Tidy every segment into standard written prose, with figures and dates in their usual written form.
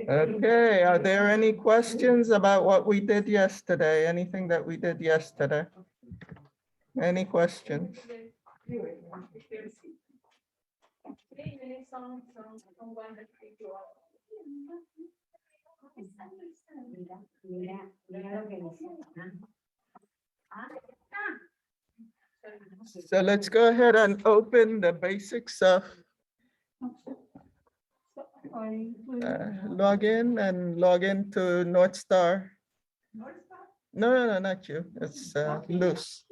Okay, are there any questions about what we did yesterday? Anything that we did yesterday? Any questions? So let's go ahead and open the basics of log in and log into North Star. No, not you. It's Luz.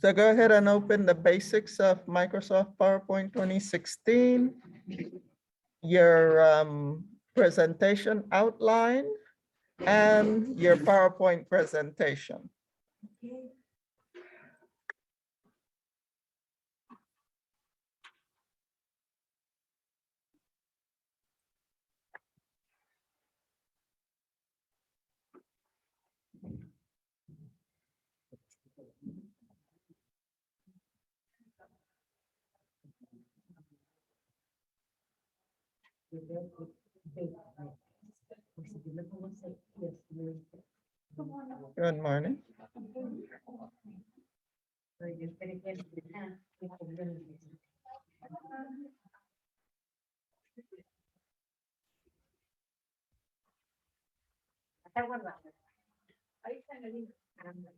So go ahead and open the basics of Microsoft PowerPoint 2016, your presentation outline, and your PowerPoint presentation. Good morning.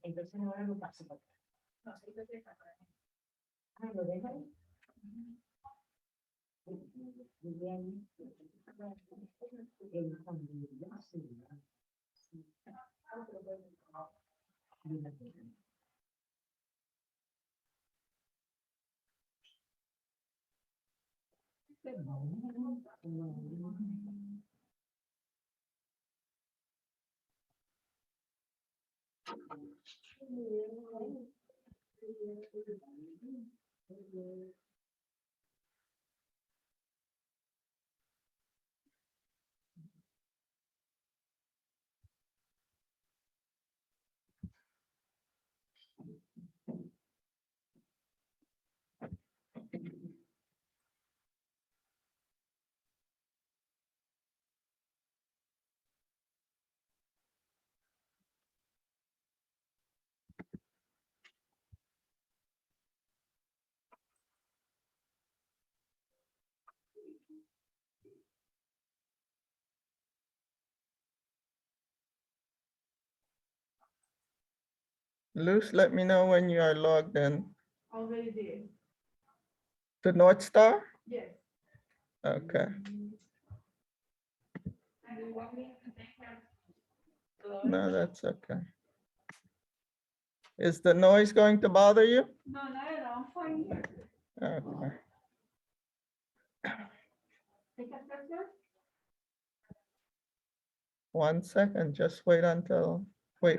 Entonces ahora lo paso. Lo dejo ahí. Luz, let me know when you are logged in. Already did. To North Star? Yes. Okay. And you want me to take care? No, that's okay. Is the noise going to bother you? No, not at all. Fine. Okay. Take a picture? 1 second, just wait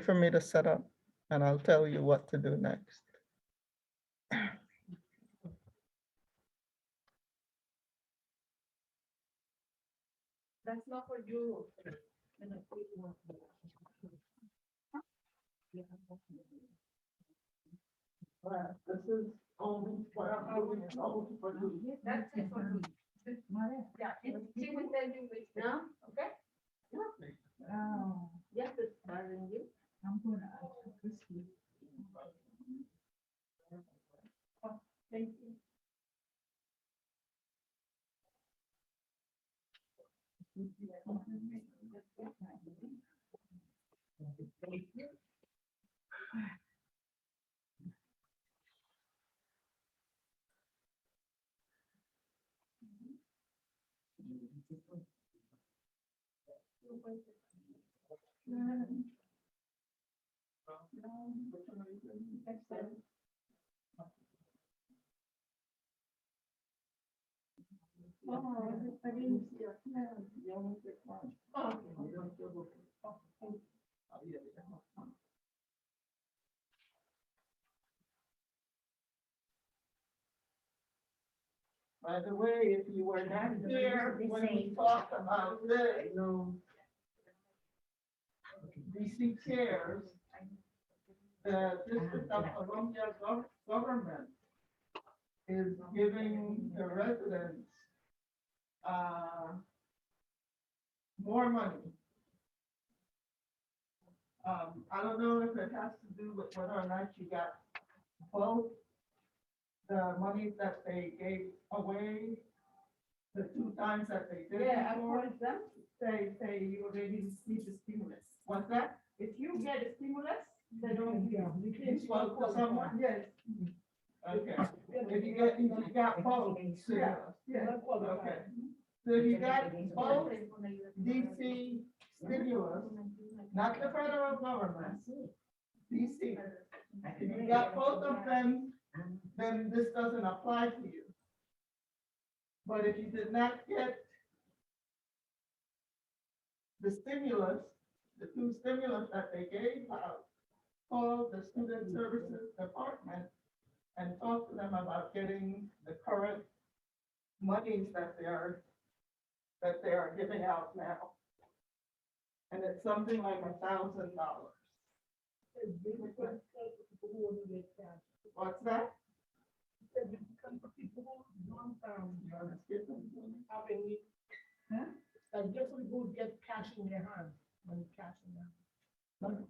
for me to set up and I'll tell you what to do next. That's not for you. This is only for you. That's it for you. Yeah, she will tell you which now, okay? Oh, Yes, it's bothering you. I'm gonna ask Christy. Thank you. By the way, if you were not here when we talked about this, DC chairs, the District of Columbia government is giving the residents more money. I don't know if it has to do with whether or not you got both the money that they gave away, the 2 times that they did Yeah, before. for example, say you already receive the stimulus. What's that? If you get a stimulus, they don't. You can Spoke to someone? Yes. Okay. If you got both, Yeah. okay. So if you got both DC stimulus, not the federal government, DC. If you got both of them, then this doesn't apply to you. But if you did not get the stimulus, the 2 stimulus that they gave out, call the Student Services Department and talk to them about getting the current monies that they are giving out now. And it's something like $1,000. What's that? Just we go get cash in their hand, money cash in their hand.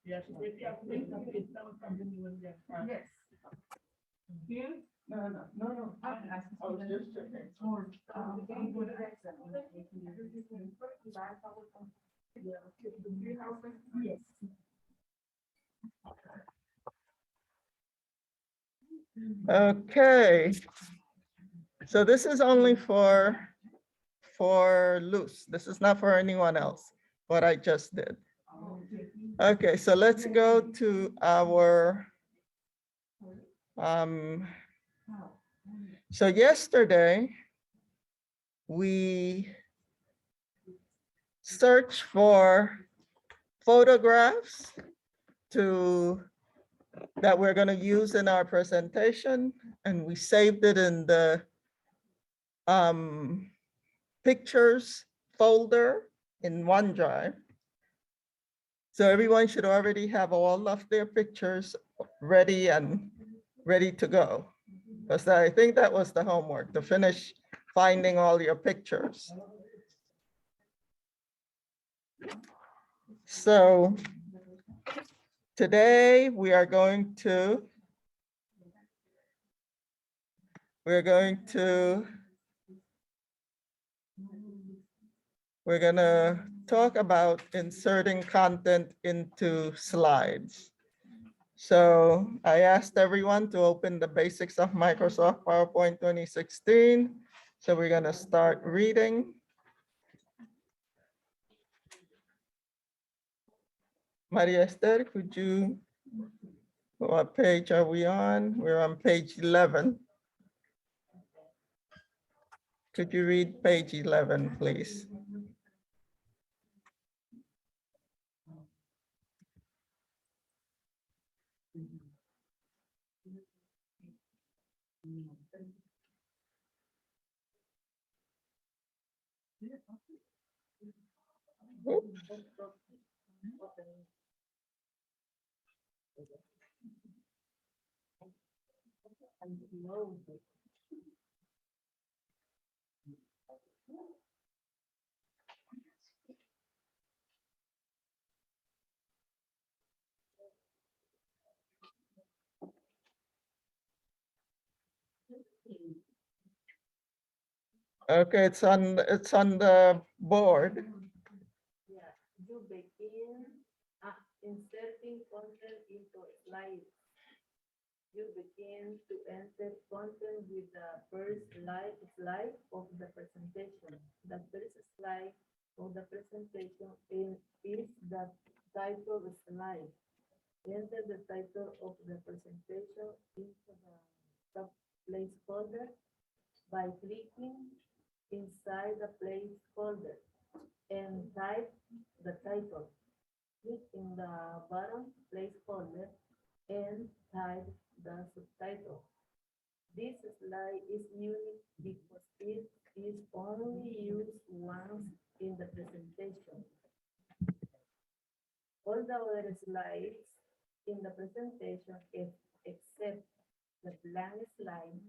Yes, if you have to make them pay something when they're. Yes. Here? No. I was just checking. Yes. Okay. So this is only for Luz. This is not for anyone else, what I just did. Okay, so let's go to our, so yesterday, we searched for photographs that we're going to use in our presentation, and we saved it in the pictures folder in OneDrive. So everyone should already have all of their pictures ready to go. Because I think that was the homework, to finish finding all your pictures. So today we're going to talk about inserting content into slides. So I asked everyone to open the basics of Microsoft PowerPoint 2016. So we're gonna start reading. Maria Esther, could you, what page are we on? We're on page 11. Could you read page 11, please? Okay, it's on the board. Yeah, you begin inserting content into slides. You begin to enter content with the first slide of the presentation. The first slide of the presentation is the title slide. Enter the title of the presentation into the top placeholder by clicking inside the placeholder and type the title. Click in the bottom placeholder and type the subtitle. This slide is unique because it is only used once in the presentation. were slides in the presentation, except the blank slide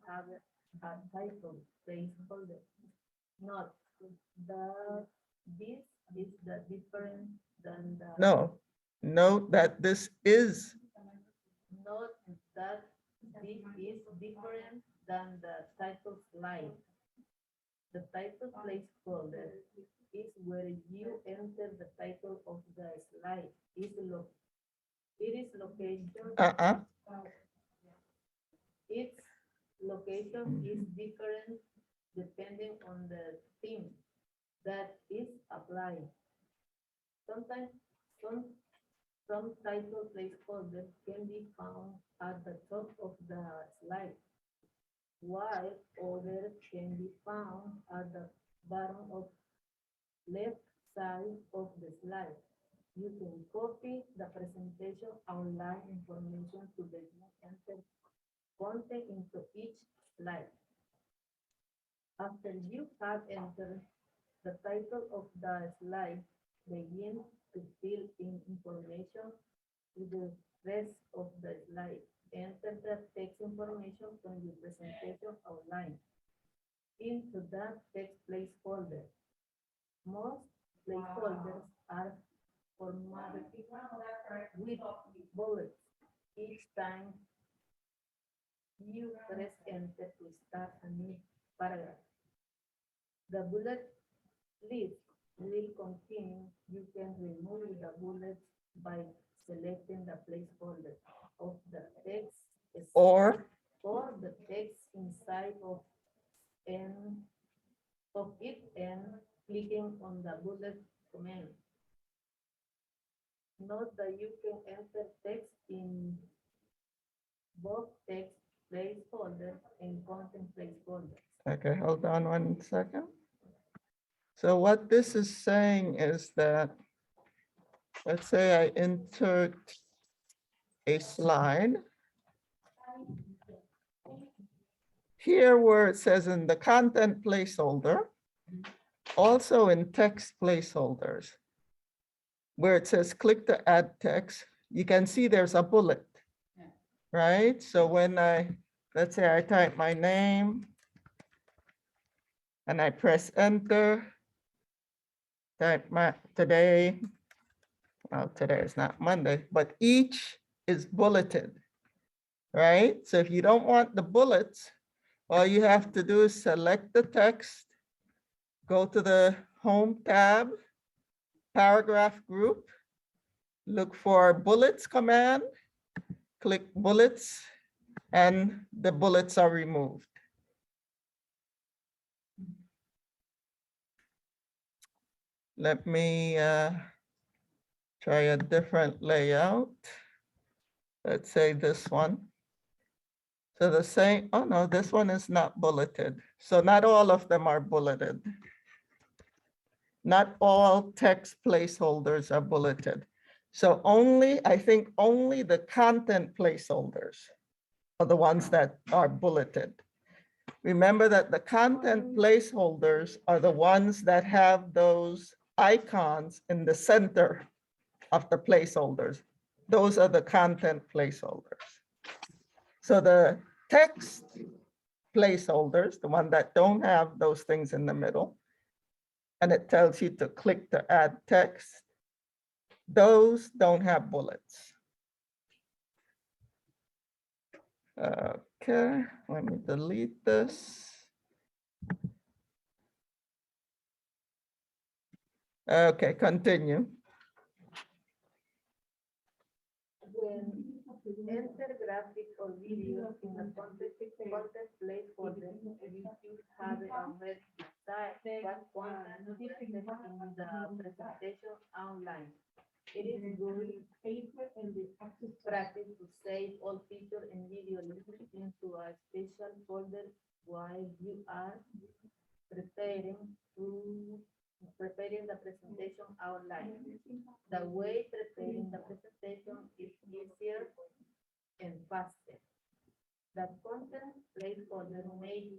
have a title placeholder. Note that this is the different than the. No, note that this is, Note that this is different than the title slide. The title placeholder is where you enter the title of the slide. It is location. Its location is different depending on the theme that is applied. Sometimes some title placeholders can be found at the top of the slide, while others can be found at the bottom of left side of the slide. You can copy the presentation outline information to the enter content into each slide. After you have entered the title of the slide, begin to fill in information to the rest of the slide. Enter the text information from your presentation outline into that text placeholder. Most placeholders are formatted with bullets each time you press enter to start a new paragraph. The bullet list will continue. You can remove the bullets by selecting the placeholder of the text or, or the text inside of it and clicking on the bullet command. Note that you can enter text in both text placeholder and content placeholder. okay, hold on 1 second. So what this is saying is that, let's say I insert a slide. Here where it says in the content placeholder, also in text placeholders, where it says click to add text, you can see there's a bullet, right? So when let's say I type my name and I press enter, type today, well, today is not Monday, but each is bulleted, right? So if you don't want the bullets, all you have to do is select the text, go to the home tab, paragraph group, look for bullets command, click bullets, and the bullets are removed. Let me try a different layout. Let's say this one. So the same, oh no, this one is not bulleted. So not all of them are bulleted. Not all text placeholders are bulleted. So I think only the content placeholders are the ones that are bulleted. Remember that the content placeholders are the ones that have those icons in the center of the placeholders. Those are the content placeholders. So the text placeholders, the one that don't have those things in the middle, and it tells you to click to add text, those don't have bullets. Okay, let me delete this. Okay, continue. When enter graphic or video in the content placeholder, you should have a red decide what content is in the presentation outline. It is good practice to save all picture and video links into a special folder while you are preparing the presentation outline. The way preparing the presentation is easier and faster. The content placeholder makes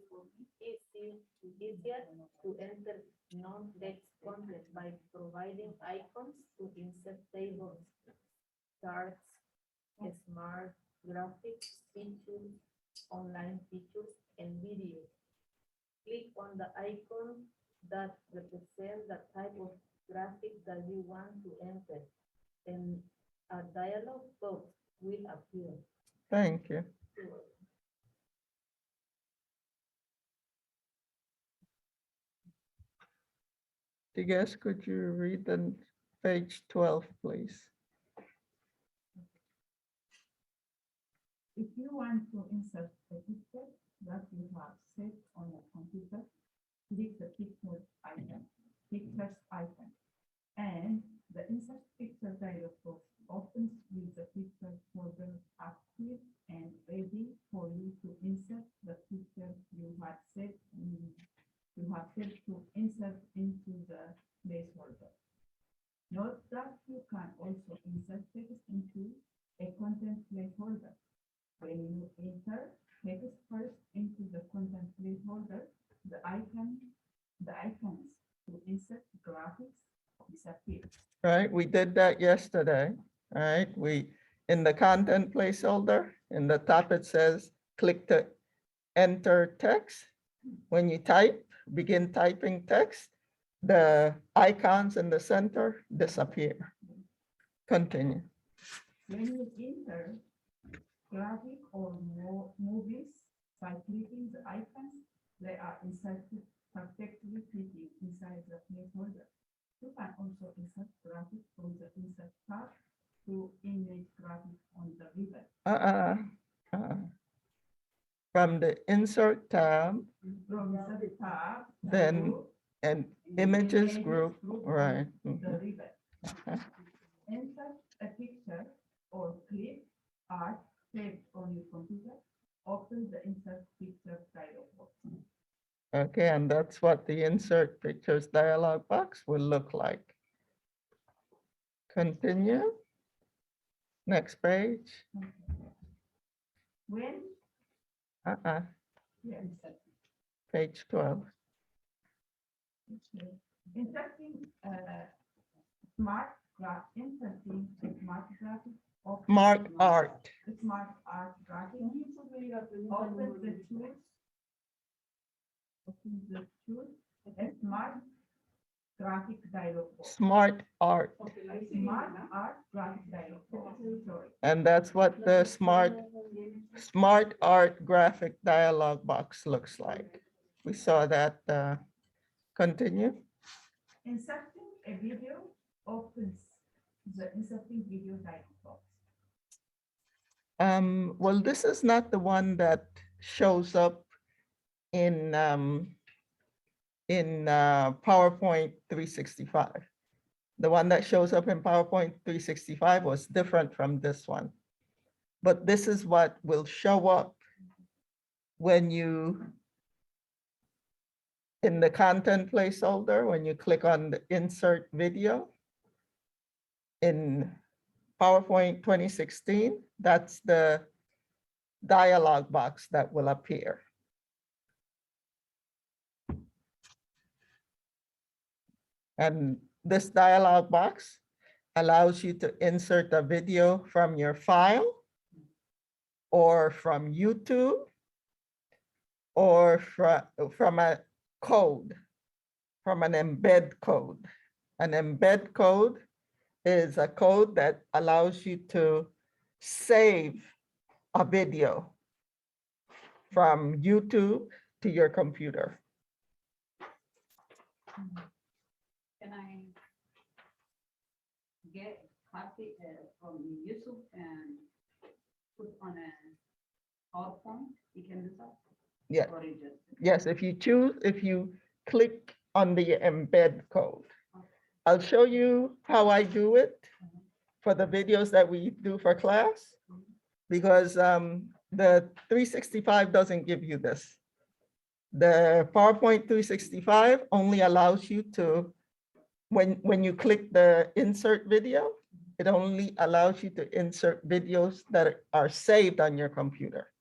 it easier to enter non-text content by providing icons to insert tables, charts, smart graphics, features, online features, and videos. Click on the icon that represents the type of graphic that you want to enter, and a dialog box will appear. Thank you. Digas, could you read the page 12, please? If you want to insert a picture that you have set on your computer, click the pictures icon, and the insert picture dialog box opens with the picture folder active and ready for you to insert the picture you have set to insert into the placeholder. Note that you can also insert text into a content placeholder. When you enter text first into the content placeholder, the icons to insert graphics disappear. Right, we did that yesterday, right? In the content placeholder, in the top, it says, click to enter text. When you begin typing text, the icons in the center disappear. Continue. When you enter graphic or movies by clicking the icons, they are inserted perfectly fitting inside the placeholder. You can also insert graphic from the insert tab to image graphic on the ribbon. From the insert tab, From the tab. then to an images images group, right? on the Mhm. ribbon. Okay. Insert a picture or clip art saved on your computer. Open the insert picture dialog box. Okay, and that's what the insert pictures dialog box will look like. Continue. Next page. When yes, Page 12. inserting inserting a smart graphic of Smart art. smart art graphic. Open the choose. Open the choose a smart graphic dialog box. Smart art. Smart art graphic dialog box. Sorry. And that's what the smart art graphic dialog box looks like. We saw that. Continue. Inserting a video opens the inserting video dialog box. Well, this is not the one that shows up in PowerPoint 365. The one that shows up in PowerPoint 365 was different from this one. But this is what will show up when you, in the content placeholder, when you click on the insert video in PowerPoint 2016, that's the dialog box that will appear. And this dialog box allows you to insert a video from your file or from YouTube or from a code, from an embed code. An embed code is a code that allows you to save a video from YouTube to your computer. Can I get a copy from YouTube and put on a PowerPoint? You can do that? Yeah. Or you just, Yes, if you click on the embed code. I'll show you how I do it for the videos that we do for class, because the 365 doesn't give you this. The PowerPoint 365 only allows you to, when you click the insert video, it only allows you to insert videos that are saved on your computer.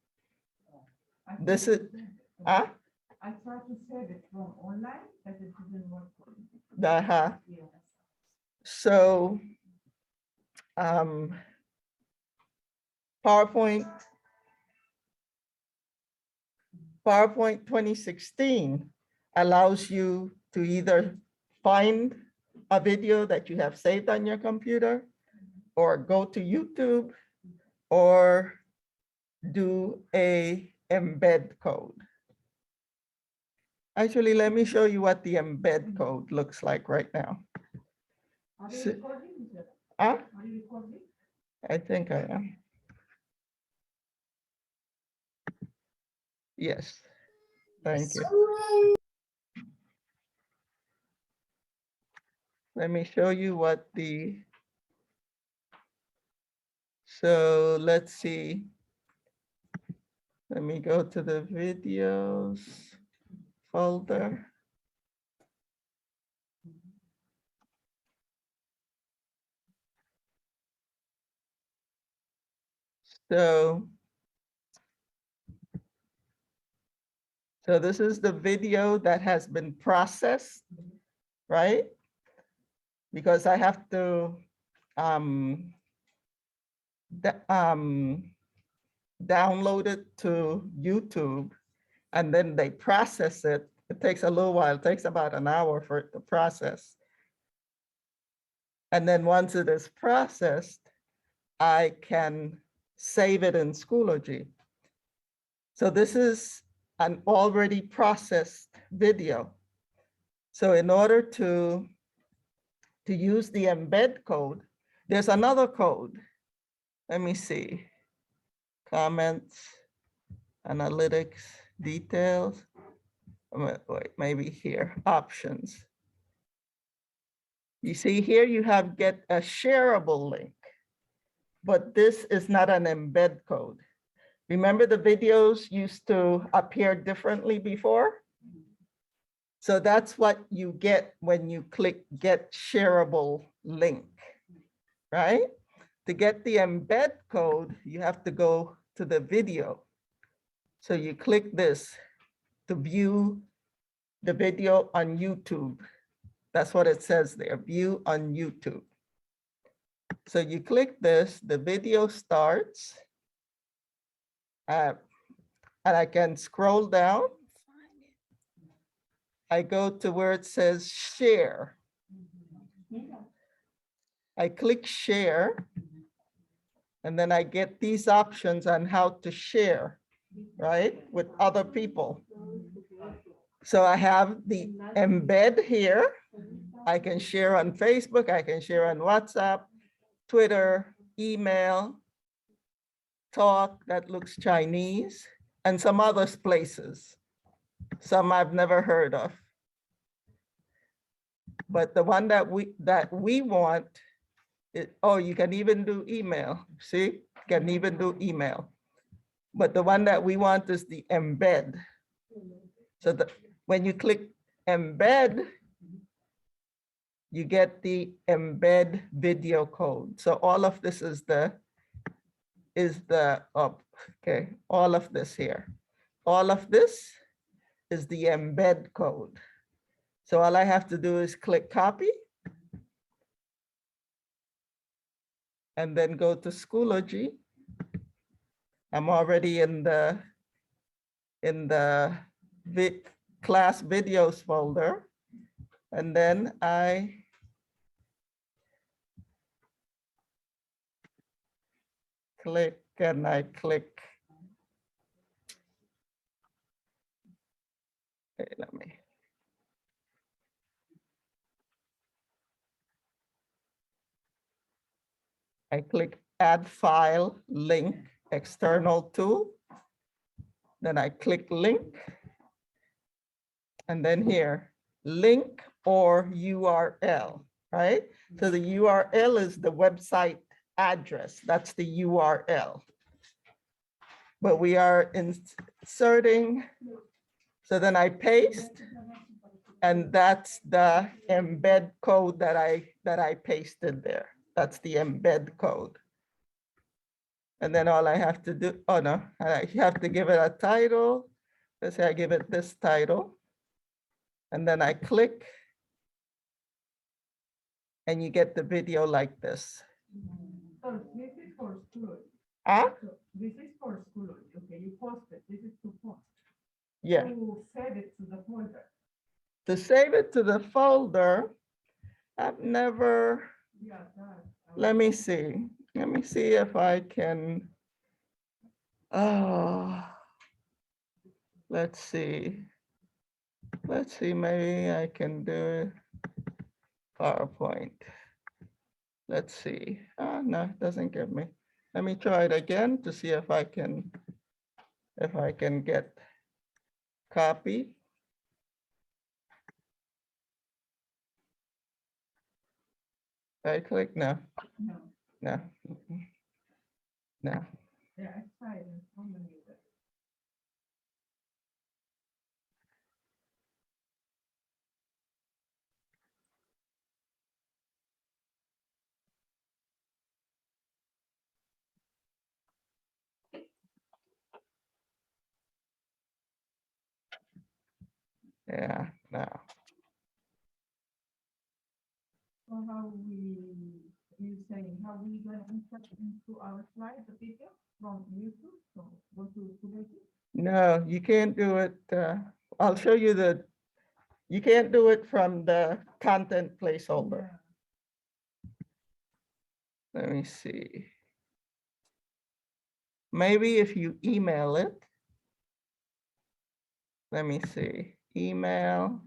This is, I tried to save it from online, but it didn't work for me. Yes. So PowerPoint 2016 allows you to either find a video that you have saved on your computer or go to YouTube or do a embed code. Actually, let me show you what the embed code looks like right now. Are So- you recording? Sir? Ah, Are you recording? I think I am. Yes, thank you. Let me show you what so let's see. Let me go to the videos folder. So this is the video that has been processed, right? Because I have to download it to YouTube and then they process it. It takes a little while, it takes about an hour for it to process. And then once it is processed, I can save it in Schoology. So this is an already processed video. So in order to use the embed code, there's another code. Let me see. Comments, analytics, details. Wait, maybe here, options. You see here you have get a shareable link, but this is not an embed code. Remember the videos used to appear differently before? So that's what you get when you click get shareable link, right? To get the embed code, you have to go to the video. So you click this to view the video on YouTube. That's what it says there, view on YouTube. So you click this, the video starts. And I can scroll down. I go to where it says share. I click share. And then I get these options on how to share, right, with other people. So I have the embed here. I can share on Facebook, I can share on WhatsApp, Twitter, email, Talk, that looks Chinese, and some other places. Some I've never heard of. But the one that we want, oh, you can even do email. See, you can even do email. But the one that we want is the embed. So when you click embed, you get the embed video code. So all of this is okay, all of this here. All of this is the embed code. So all I have to do is click copy and then go to Schoology. I'm already in the class videos folder. And then I click and I click. Okay, let me. I click add file link external tool. Then I click link. And then here, link or URL, right? So the URL is the website address. That's the URL. But we are inserting, so then I paste, and that's the embed code that I pasted there. That's the embed code. And then all I have to do, oh no, I have to give it a title. Let's say I give it this title. And then I click. And you get the video like this. So this is for school. Ah, So this is for school, okay, you post it, this is to post. yeah, To save it to the folder. to save it to the folder, I've never, Yeah, that. let me see. Let me see if I can, oh, let's see. Let's see, maybe I can do it. PowerPoint. Let's see. Ah, no, it doesn't give me. Let me try it again to see if I can get copy. I click no, No, no, no. yeah, I tried and so many of it. Yeah, no. So how you saying, how we gonna insert into our slide, the video from YouTube, so go to YouTube? No, you can't do it. I'll show you you can't do it from the content placeholder. Let me see. Maybe if you email it. Let me see, email.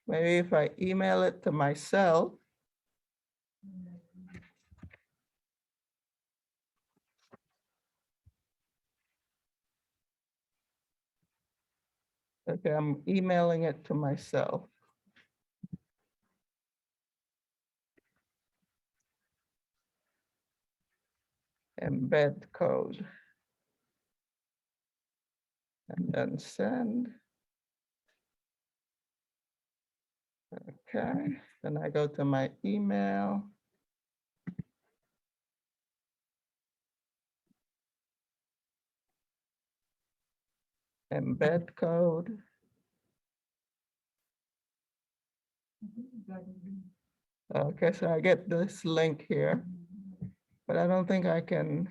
Maybe if I email it to myself. Okay, I'm emailing it to myself. Embed code. And then send. Okay, then I go to my email. Embed code. Okay, so I get this link here, but I don't think I can.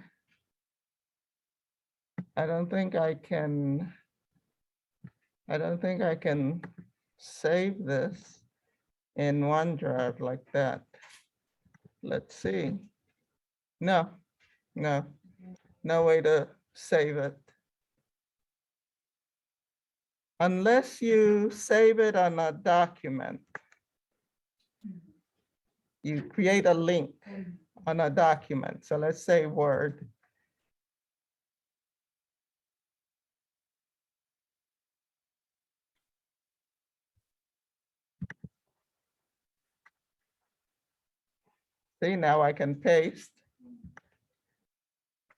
I don't think I can save this in OneDrive like that. Let's see. No, no, no way to save it. Unless you save it on a document. You create a link on a document. So let's say Word. See, now I can paste.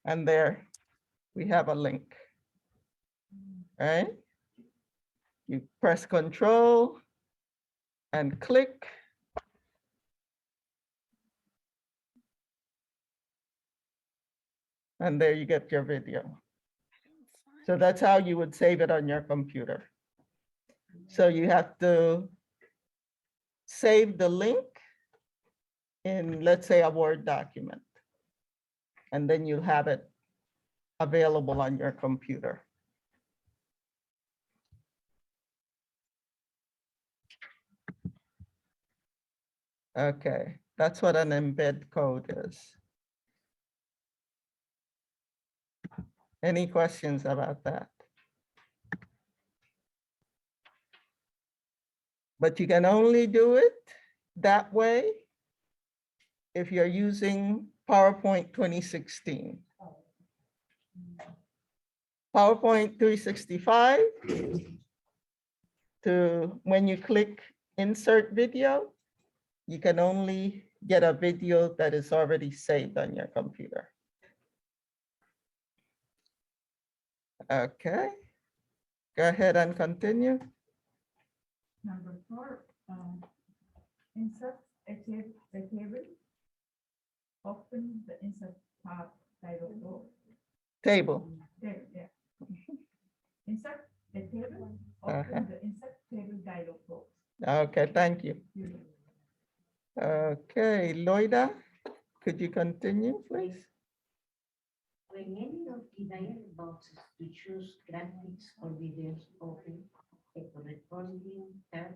And there we have a link. Right? You press Control and click. And there you get your video. So that's how you would save it on your computer. So you have to save the link in, let's say, a Word document. And then you have it available on your computer. Okay, that's what an embed code is. Any questions about that? But you can only do it that way if you're using PowerPoint 2016. PowerPoint 365, when you click Insert Video, you can only get a video that is already saved on your computer. Okay, go ahead and continue. Number 4, insert a table. Open the insert tab dialog box. Table. There, yeah. Insert a table. Uh-huh. Open the insert table dialog box. Okay, thank you. Okay, Loida, could you continue, please? When any of the dialog boxes to choose graphics or videos open, a corresponding tab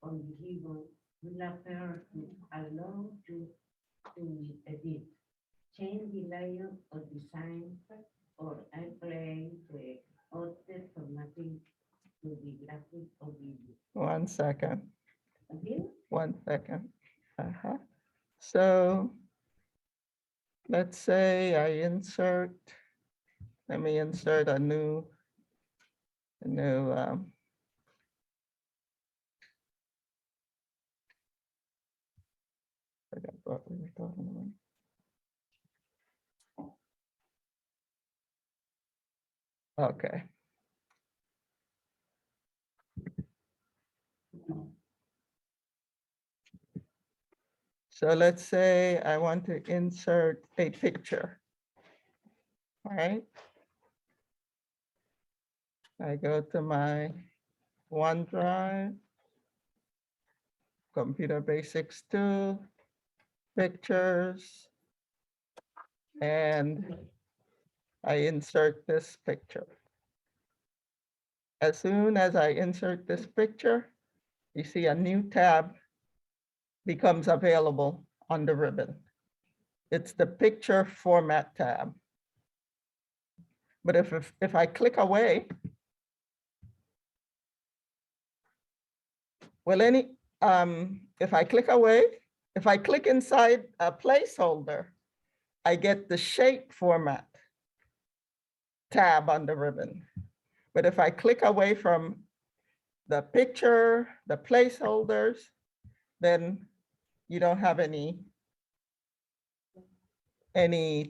on the ribbon will appear to allow you to edit, change the layout or design, or apply the other formatting to the graphic or video. 1 second. Okay? 1 second. So let's say I insert, let me insert a new, I forgot what we were talking about. Okay. So let's say I want to insert a picture. All right. I go to my OneDrive, Computer Basics 2, Pictures, and I insert this picture. As soon as I insert this picture, you see a new tab becomes available on the ribbon. It's the picture format tab. But if I click away, well, if I click away, if I click inside a placeholder, I get the shape format tab on the ribbon. But if I click away from the picture, the placeholders, then you don't have any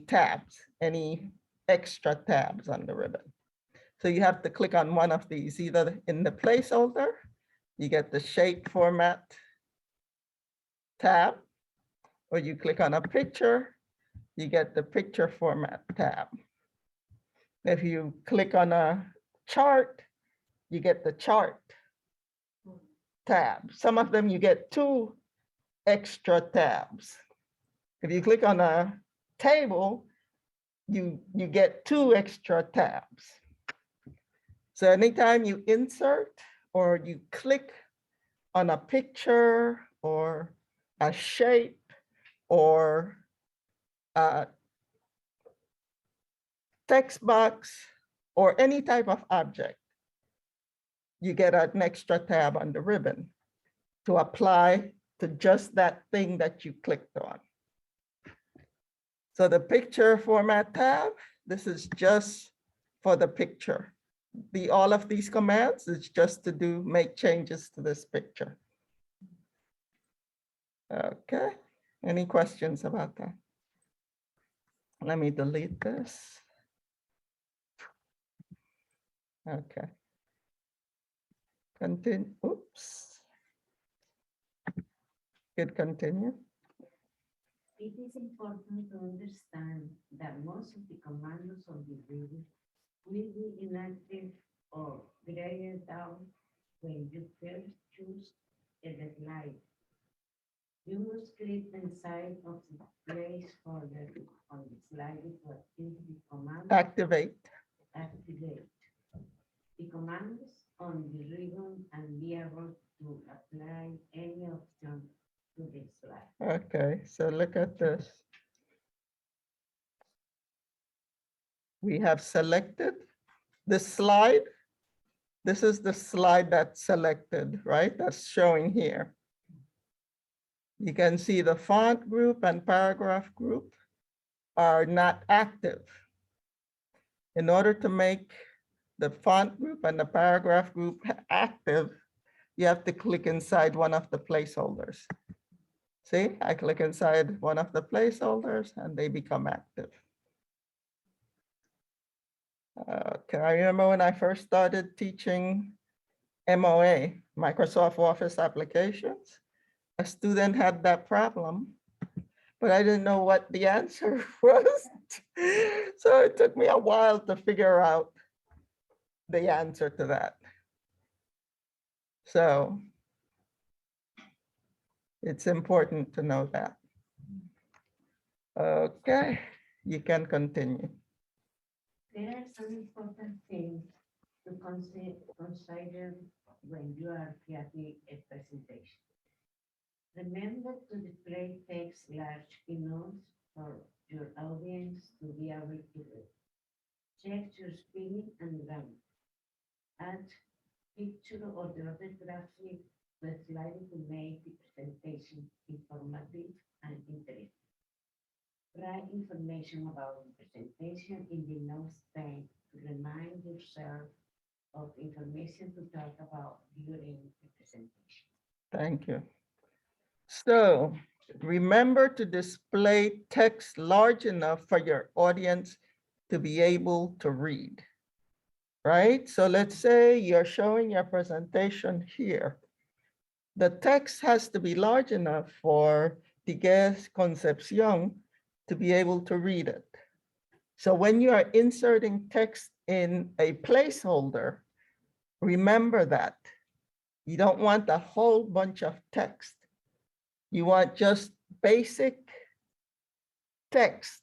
tabs, any extra tabs on the ribbon. So you have to click on one of these, either in the placeholder, you get the shape format tab, or you click on a picture, you get the picture format tab. If you click on a chart, you get the chart tab. Some of them you get 2 extra tabs. If you click on a table, you get 2 extra tabs. So anytime you insert or you click on a picture or a shape or a text box or any type of object, you get an extra tab on the ribbon to apply to just that thing that you clicked on. So the picture format tab, this is just for the picture. All of these commands is just to make changes to this picture. Okay, any questions about that? Let me delete this. Okay. Continue, oops. Could continue. It is important to understand that most of the commands of the ribbon will be inactive or grayed out when you first choose a slide. You must click inside of the placeholder on the slide to activate the command. Activate. Activate the commands on the ribbon and be able to apply any option to the slide. Okay, so look at this. We have selected the slide. This is the slide that's selected, right? That's showing here. You can see the font group and paragraph group are not active. In order to make the font group and the paragraph group active, you have to click inside one of the placeholders. See, I click inside one of the placeholders and they become active. Okay, I remember when I first started teaching MOA, Microsoft Office applications, a student had that problem, but I didn't know what the answer was. So it took me a while to figure out the answer to that. So it's important to know that. Okay, you can continue. there are some important things to consider when you are creating a presentation. Remember to display text large enough for your audience to be able to read. Check your spelling and grammar. Add picture or the other graphic to slide to make the presentation informative and interesting. Write information about the presentation in the notes pane to remind yourself of information to talk about during the presentation. Thank you. So remember to display text large enough for your audience to be able to read, right? So let's say you're showing your presentation here. The text has to be large enough for the guest Concepcion to be able to read it. So when you are inserting text in a placeholder, remember that. You don't want a whole bunch of text. You want just basic text,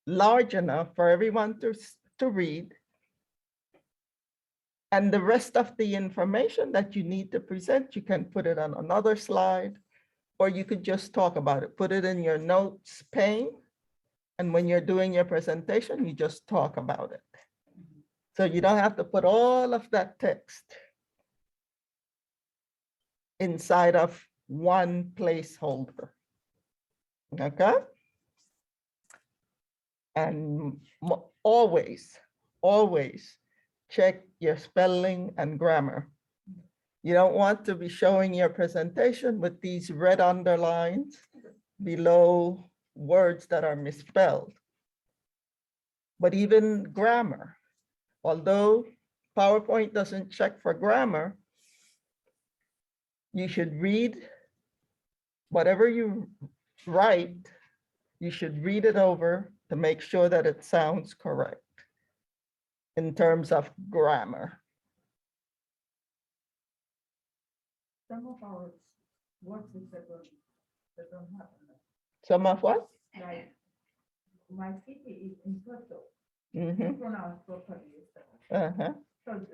large enough for everyone to read. And the rest of the information that you need to present, you can put it on another slide, or you could just talk about it. Put it in your notes pane. And when you're doing your presentation, you just talk about it. So you don't have to put all of that text inside of one placeholder. Okay? And always check your spelling and grammar. You don't want to be showing your presentation with these red underlines below words that are misspelled. But even grammar, although PowerPoint doesn't check for grammar, you should read whatever you write, you should read it over to make sure that it sounds correct in terms of grammar. Some of our works is that don't happen. Some of what? Like, my city is in Puerto, Mhm. pronounced properly. Uh-huh. So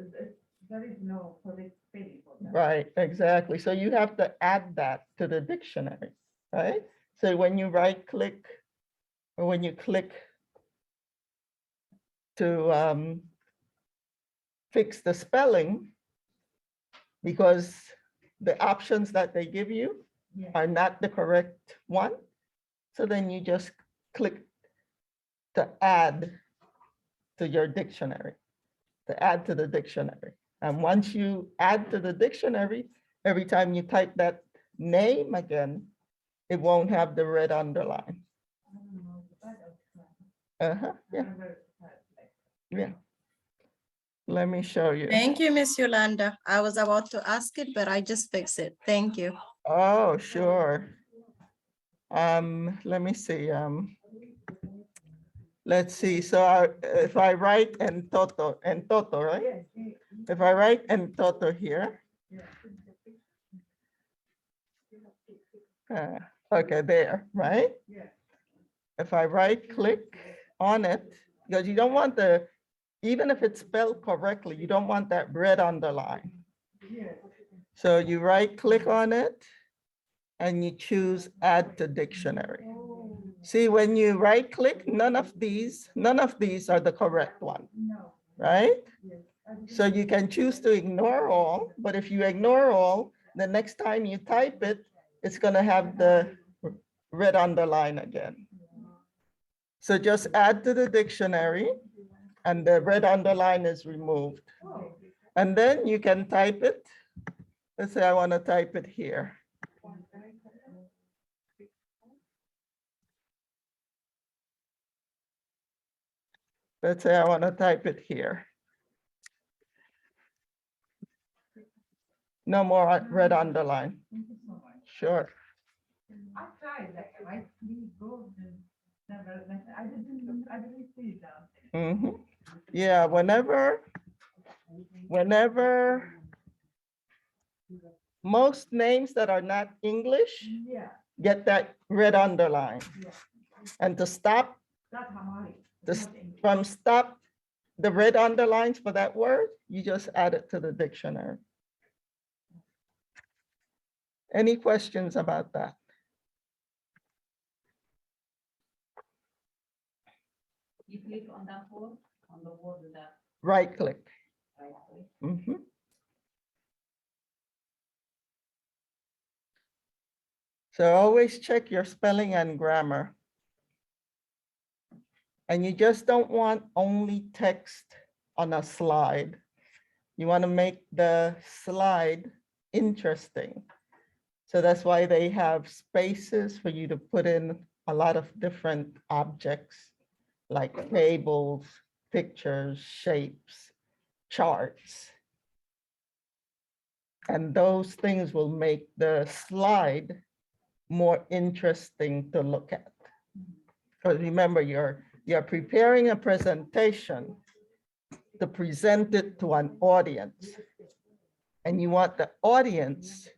there is no correct spelling for that. Right, exactly. So you have to add that to the dictionary, right? So when you right click, or when you click to fix the spelling, because the options that they give you Yeah. are not the correct one. So then you just click to add to your dictionary, to add to the dictionary. And once you add to the dictionary, every time you type that name again, it won't have the red underline. I don't know, but Uh-huh, yeah, like, yeah. Let me show you. Thank you, Miss Yolanda. I was about to ask it, but I just fixed it. Thank you. Oh, sure. Let me see. Let's see. So if I write en toto, right? yes, If I write en toto here, okay, there, right? yeah. If I right click on it, because you don't want the, even if it's spelled correctly, you don't want that red underline. Yes. So you right click on it and you choose add to dictionary. See, when you right click, none of these are the correct one, No, right? yes. So you can choose to ignore all, but if you ignore all, the next time you type it, it's gonna have the red underline again. So just add to the dictionary and the red underline is removed. And then you can type it. Let's say I want to type it here. Let's say I want to type it here. No more red underline. Thank you so much. Sure. I tried that, I please go, and never, I didn't see it down there. Mhm. Yeah, whenever most names that are not English Yeah, get that red underline. yeah, And to stop that's Hamari. The not English. from stop the red underlines for that word, you just add it to the dictionary. Any questions about that? You click on that word, on the word with that Right click. right click. Mhm. So always check your spelling and grammar. And you just don't want only text on a slide. You want to make the slide interesting. So that's why they have spaces for you to put in a lot of different objects like tables, pictures, shapes, charts. And those things will make the slide more interesting to look at. Because remember, you're preparing a presentation to present it to an audience. And you want the audience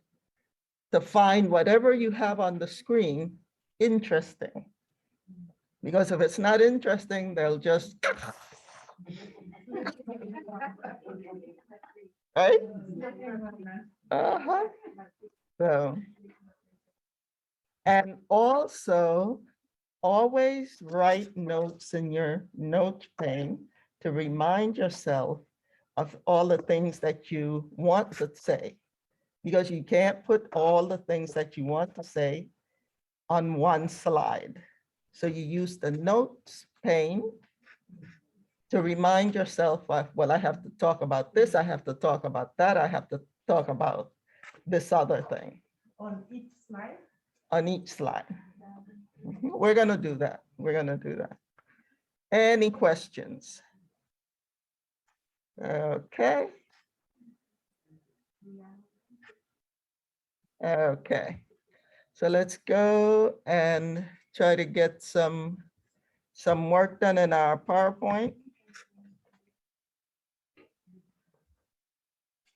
to find whatever you have on the screen interesting. Because if it's not interesting, they'll just, right? Uh-huh. So, and also always write notes in your note pane to remind yourself of all the things that you want to say. Because you can't put all the things that you want to say on one slide. So you use the notes pane to remind yourself of, well, I have to talk about this, I have to talk about that, I have to talk about this other thing On each slide? on each slide. We're gonna do that. We're gonna do that. Any questions? Okay. Okay. So let's go and try to get some work done in our PowerPoint.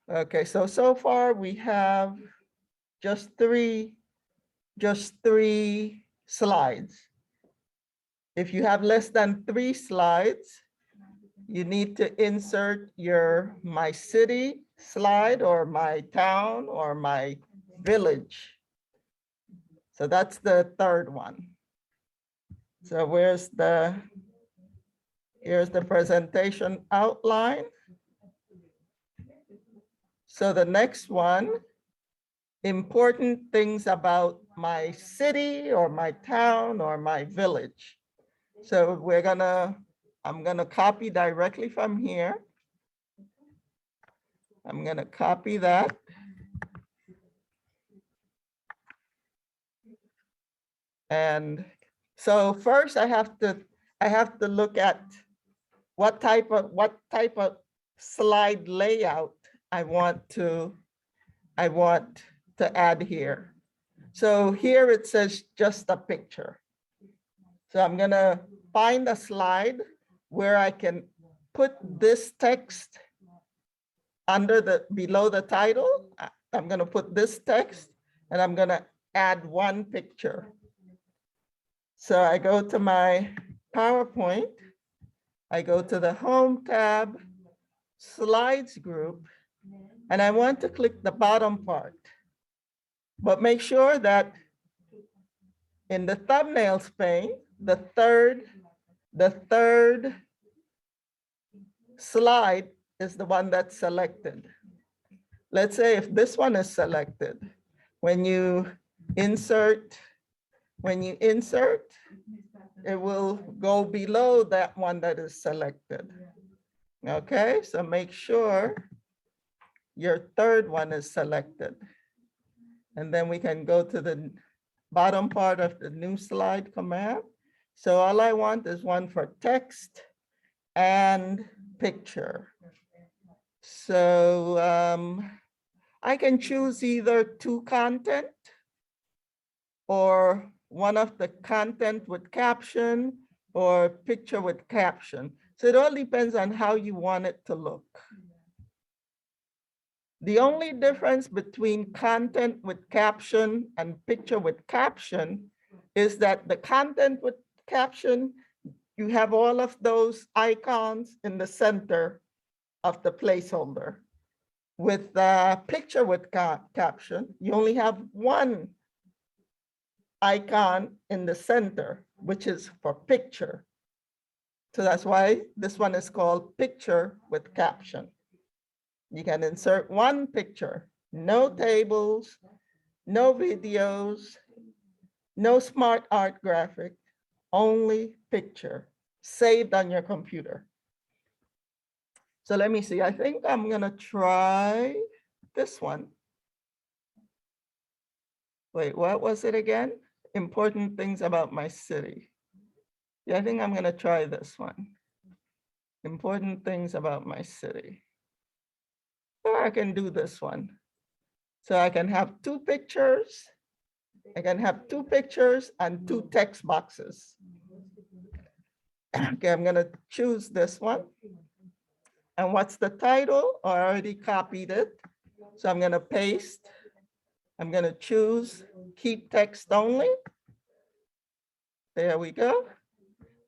Okay, so far we have just three slides. If you have less than 3 slides, you need to insert your my city slide or my town or my village. So that's the third one. So here's the presentation outline. So the next one, important things about my city or my town or my village. So I'm gonna copy directly from here. I'm gonna copy that. And so first I have to look at what type of slide layout I want to add here. So here it says just a picture. So I'm gonna find a slide where I can put this text below the title. I'm gonna put this text and I'm gonna add one picture. So I go to my PowerPoint, I go to the Home tab, Slides group, and I want to click the bottom part. But make sure that in the thumbnails pane, the third slide is the one that's selected. Let's say if this one is selected, when you insert, it will go below that one that is selected. Okay, so make sure your third one is selected. And then we can go to the bottom part of the new slide command. So all I want is one for text and picture. So I can choose either to content or one of the content with caption or picture with caption. So it all depends on how you want it to look. The only difference between content with caption and picture with caption is that the content with caption you have all of those icons in the center of the placeholder. With the picture with caption, you only have one icon in the center, which is for picture. So that's why this one is called picture with caption. You can insert one picture, no tables, no videos, no smart art graphic, only picture saved on your computer. So let me see, I think I'm gonna try this one. Wait, what was it again? Important things about my city. Yeah, I think I'm gonna try this one. Important things about my city. Or I can do this one. So I can have two pictures. I can have two pictures and two text boxes. Okay, I'm gonna choose this one. And what's the title? I already copied it. So I'm gonna paste. I'm gonna choose keep text only. There we go.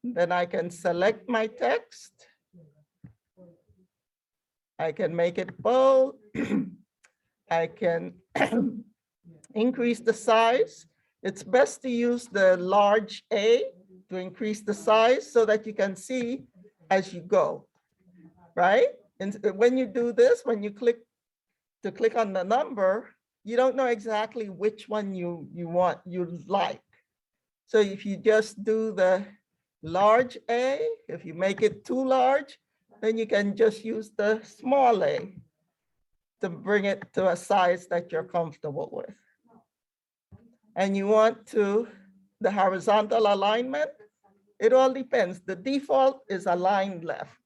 Then I can select my text. I can make it bold. I can increase the size. It's best to use the large A to increase the size so that you can see as you go, right? And when you do this, when you click on the number, you don't know exactly which one you like. So if you just do the large A, if you make it too large, then you can just use the small a to bring it to a size that you're comfortable with. And you want the horizontal alignment, it all depends. The default is aligned left.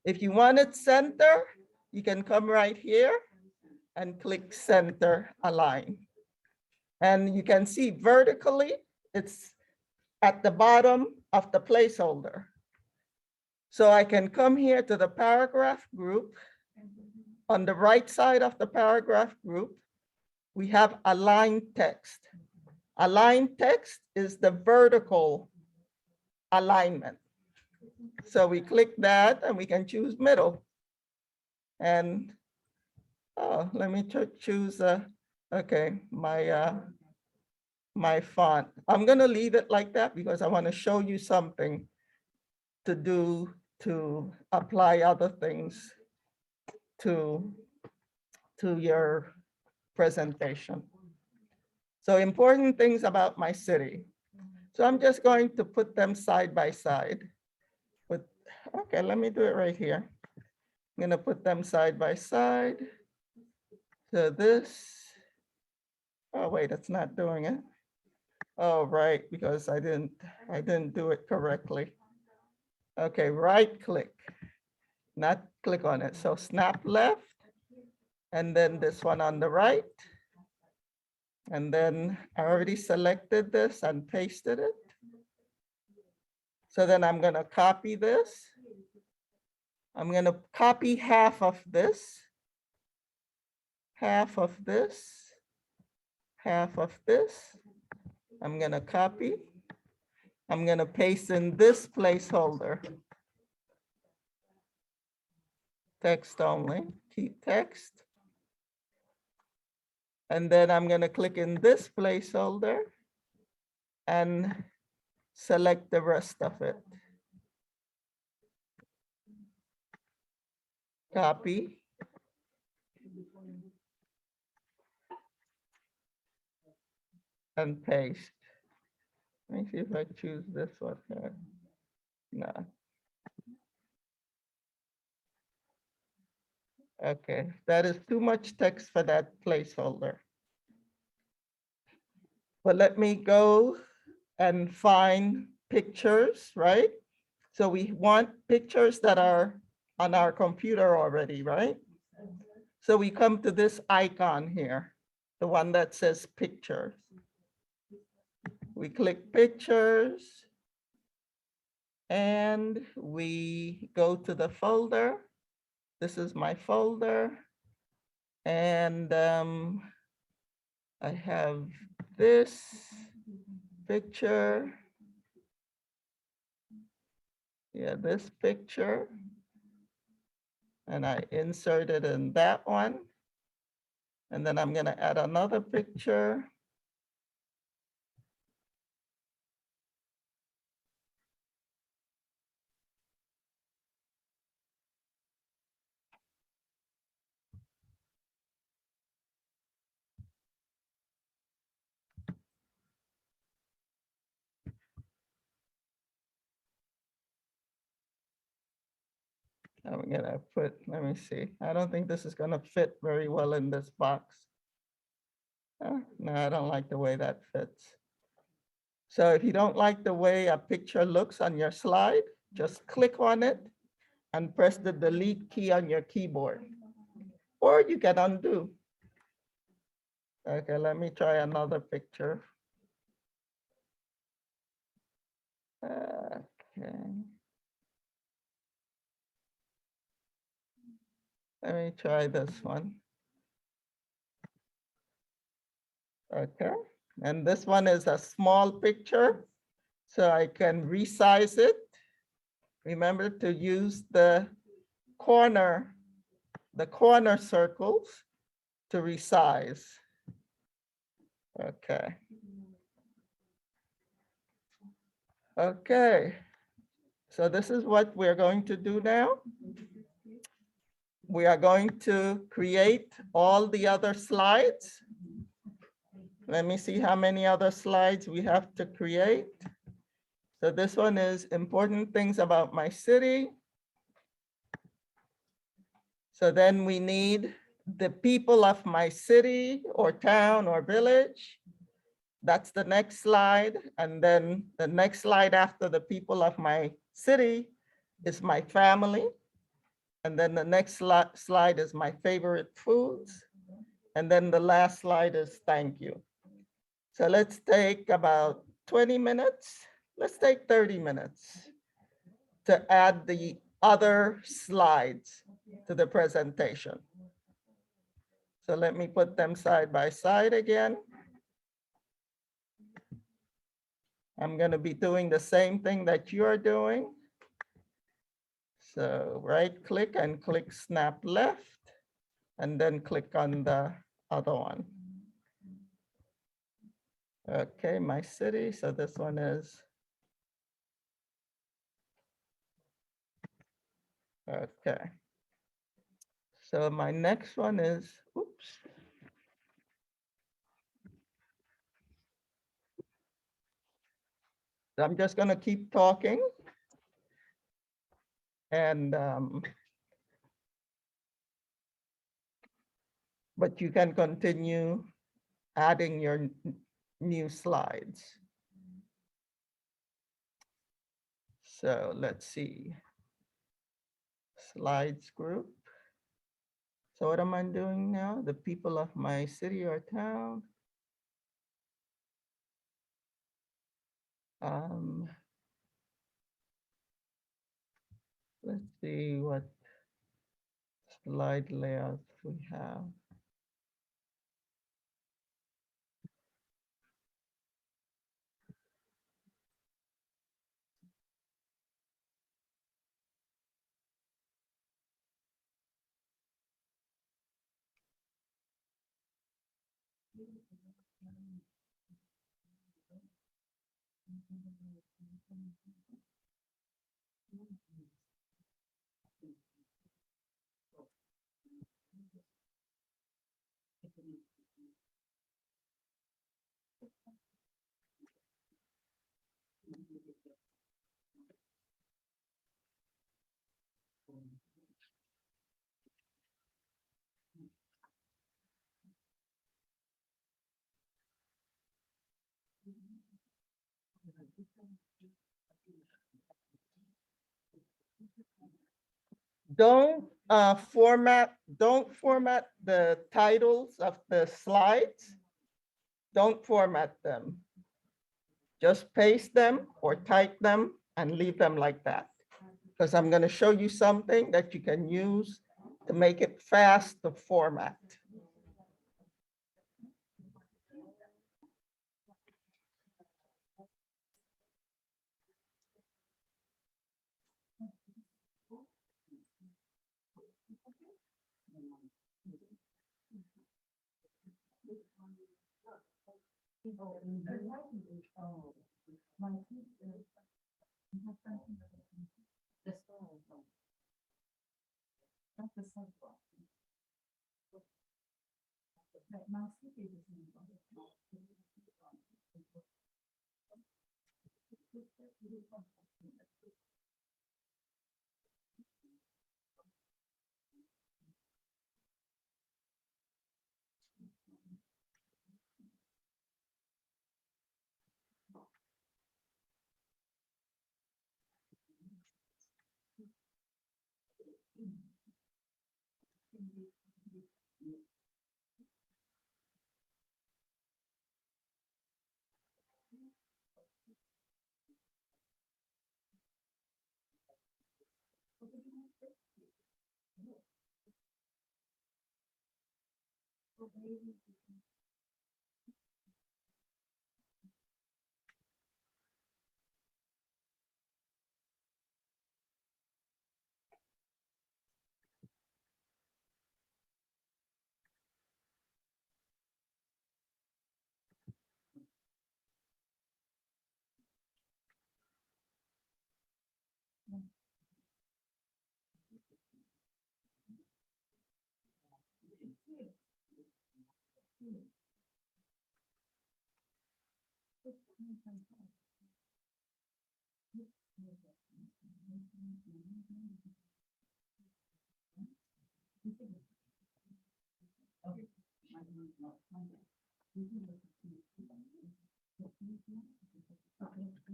If you want it center, you can come right here and click center align. And you can see vertically, it's at the bottom of the placeholder. So I can come here to the paragraph group. On the right side of the paragraph group, we have aligned text. Aligned text is the vertical alignment. So we click that and we can choose middle. And let me choose, okay, my font. I'm gonna leave it like that because I wanna show you something to do to apply other things to your presentation. So important things about my city. So I'm just going to put them side by side. Okay, let me do it right here. I'm gonna put them side by side. So this, oh wait, it's not doing it. Oh, right, because I didn't do it correctly. Okay, right click, not click on it. So snap left, and then this one on the right. And then I already selected this and pasted it. So then I'm gonna copy this. I'm gonna copy half of this, half of this, half of this. I'm gonna copy. I'm gonna paste in this placeholder. Text only, keep text. And then I'm gonna click in this placeholder and select the rest of it. Copy. And paste. Let me see if I choose this one here. No. Okay, that is too much text for that placeholder. But let me go and find pictures, right? So we want pictures that are on our computer already, right? So we come to this icon here, the one that says pictures. We click pictures and we go to the folder. This is my folder. And I have this picture. Yeah, this picture. And I insert it in that one. And then I'm gonna add another picture. I'm gonna put, let me see. I don't think this is gonna fit very well in this box. No, I don't like the way that fits. So if you don't like the way a picture looks on your slide, just click on it and press the delete key on your keyboard. Or you can undo. Okay, let me try another picture. Okay. Let me try this one. Okay, and this one is a small picture, so I can resize it. Remember to use the corner circles to resize. Okay. Okay, so this is what we're going to do now. We are going to create all the other slides. Let me see how many other slides we have to create. So this one is important things about my city. So then we need the people of my city or town or village. That's the next slide. And then the next slide after the people of my city is my family. And then the next slide is my favorite foods. And then the last slide is thank you. So let's take about 20 minutes. Let's take 30 minutes to add the other slides to the presentation. So let me put them side by side again. I'm going to be doing the same thing that you're doing. So right click and click snap left, and then click on the other one. Okay, my city. So this one is, okay. So my next one is, oops. I'm just gonna keep talking. And, but you can continue adding your new slides. So let's see. Slides group. So what am I doing now? The people of my city or town. Let's see what slide layouts we have. Don't format the titles of the slides. Don't format them. Just paste them or type them and leave them like that. Because I'm going to show you something that you can use to make it fast to format. Oh, the lighting is, oh, my sister, have something like that. The stove. That's the sidewalk. Like my city is in.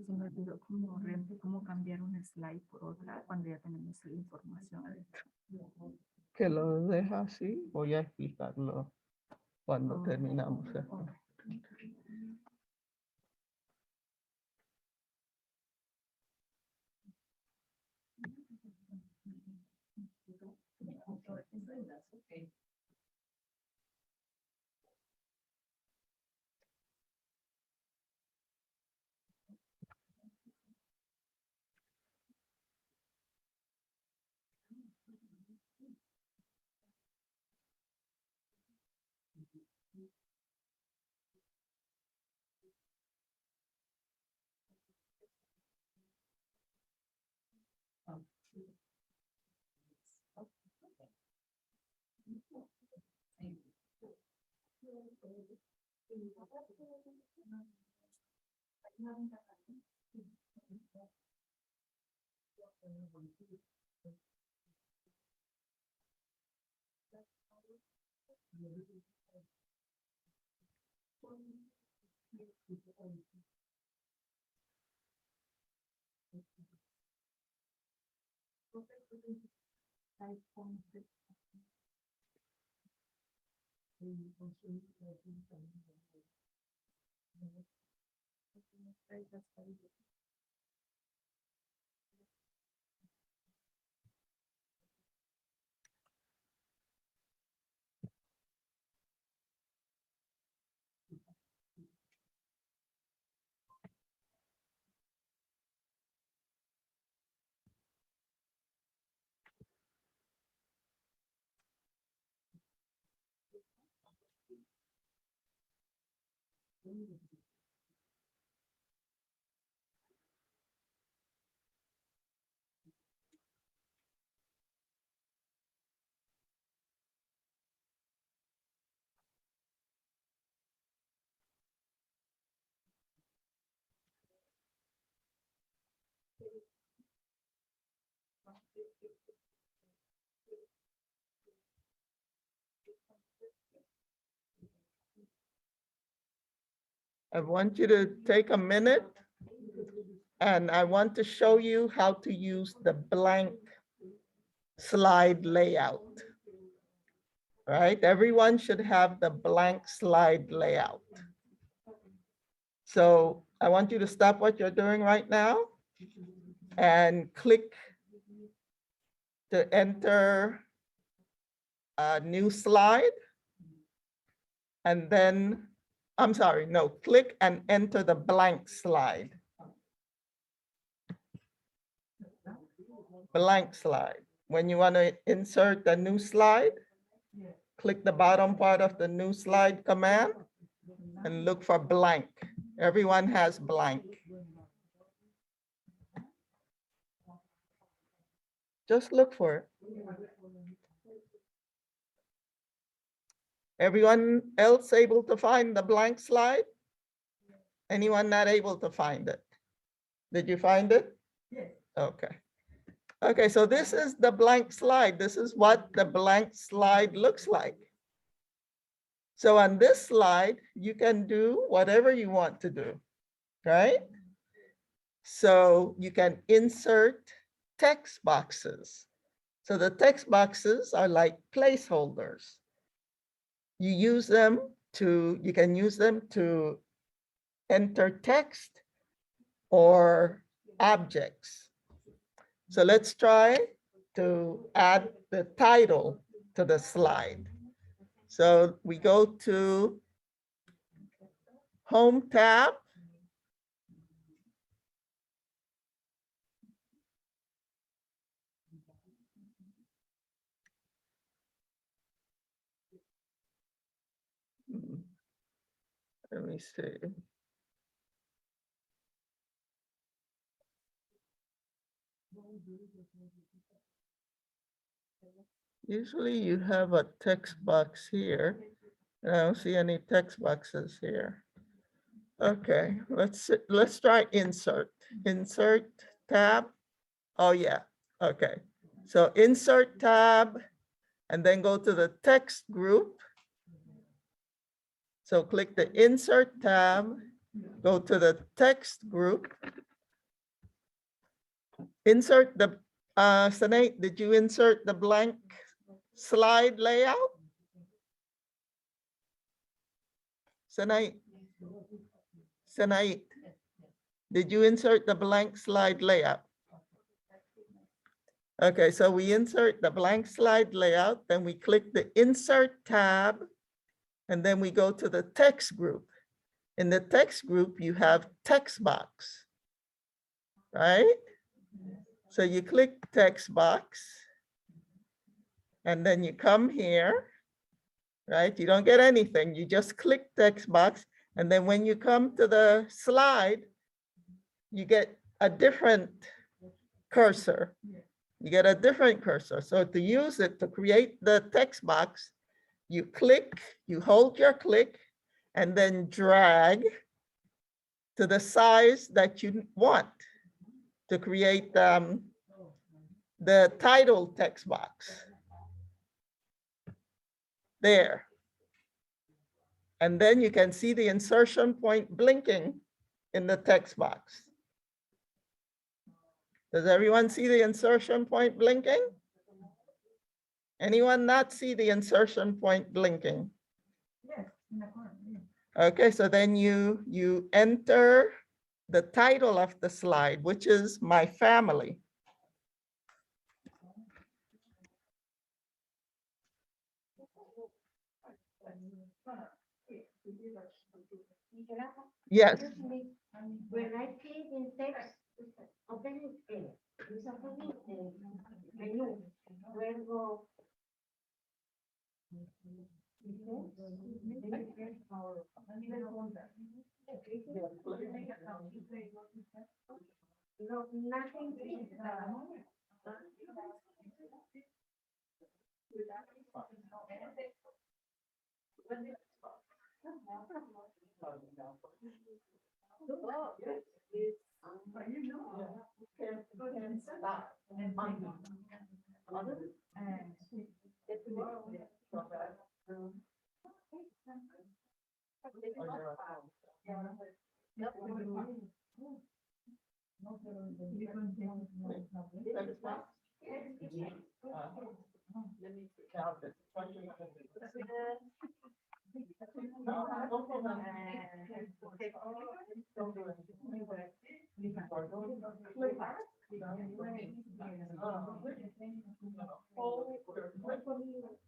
Se me olvidó cómo cambiar un slide por otra cuando ya tenemos la información adentro. Que lo deja así, voy a explicarlo cuando terminamos esto. I want you to take a minute and I want to show you how to use the blank slide layout. Right? Everyone should have the blank slide layout. So I want you to stop what you're doing right now and click to enter a new slide. And then, I'm sorry, no, click and enter the blank slide. Blank slide. When you want to insert the new slide, click the bottom part of the new slide command and look for blank. Everyone has blank. Just look for it. Everyone else able to find the blank slide? Anyone not able to find it? Did you find it? Yes. Okay. Okay, so this is the blank slide. This is what the blank slide looks like. So on this slide, you can do whatever you want to do, right? So you can insert text boxes. So the text boxes are like placeholders. You use them to, you can use them to enter text or objects. So let's try to add the title to the slide. So we go to Home tab. Let me see. Usually you have a text box here. I don't see any text boxes here. Okay, let's try insert. Insert tab. Oh yeah, okay. So insert tab and then go to the text group. So click the insert tab, go to the text group. Insert the, Sanate, did you insert the blank slide layout? Sanate, did you insert the blank slide layout? Okay, so we insert the blank slide layout, then we click the insert tab, and then we go to the text group. In the text group, you have text box, right? So you click text box, and then you come here, right? You don't get anything. You just click text box, and then when you come to the slide, you get a different cursor. You get a different cursor. So to use it to create the text box, you click, you hold your click, and then drag to the size that you want to create the title text box. There. And then you can see the insertion point blinking in the text box. Does everyone see the insertion point blinking? Anyone not see the insertion point blinking? Yes, in the corner, yeah. Okay, so then you enter the title of the slide, which is My Family. Yes. Excuse me, when I click in text, open it, menú, luego. No, nothing.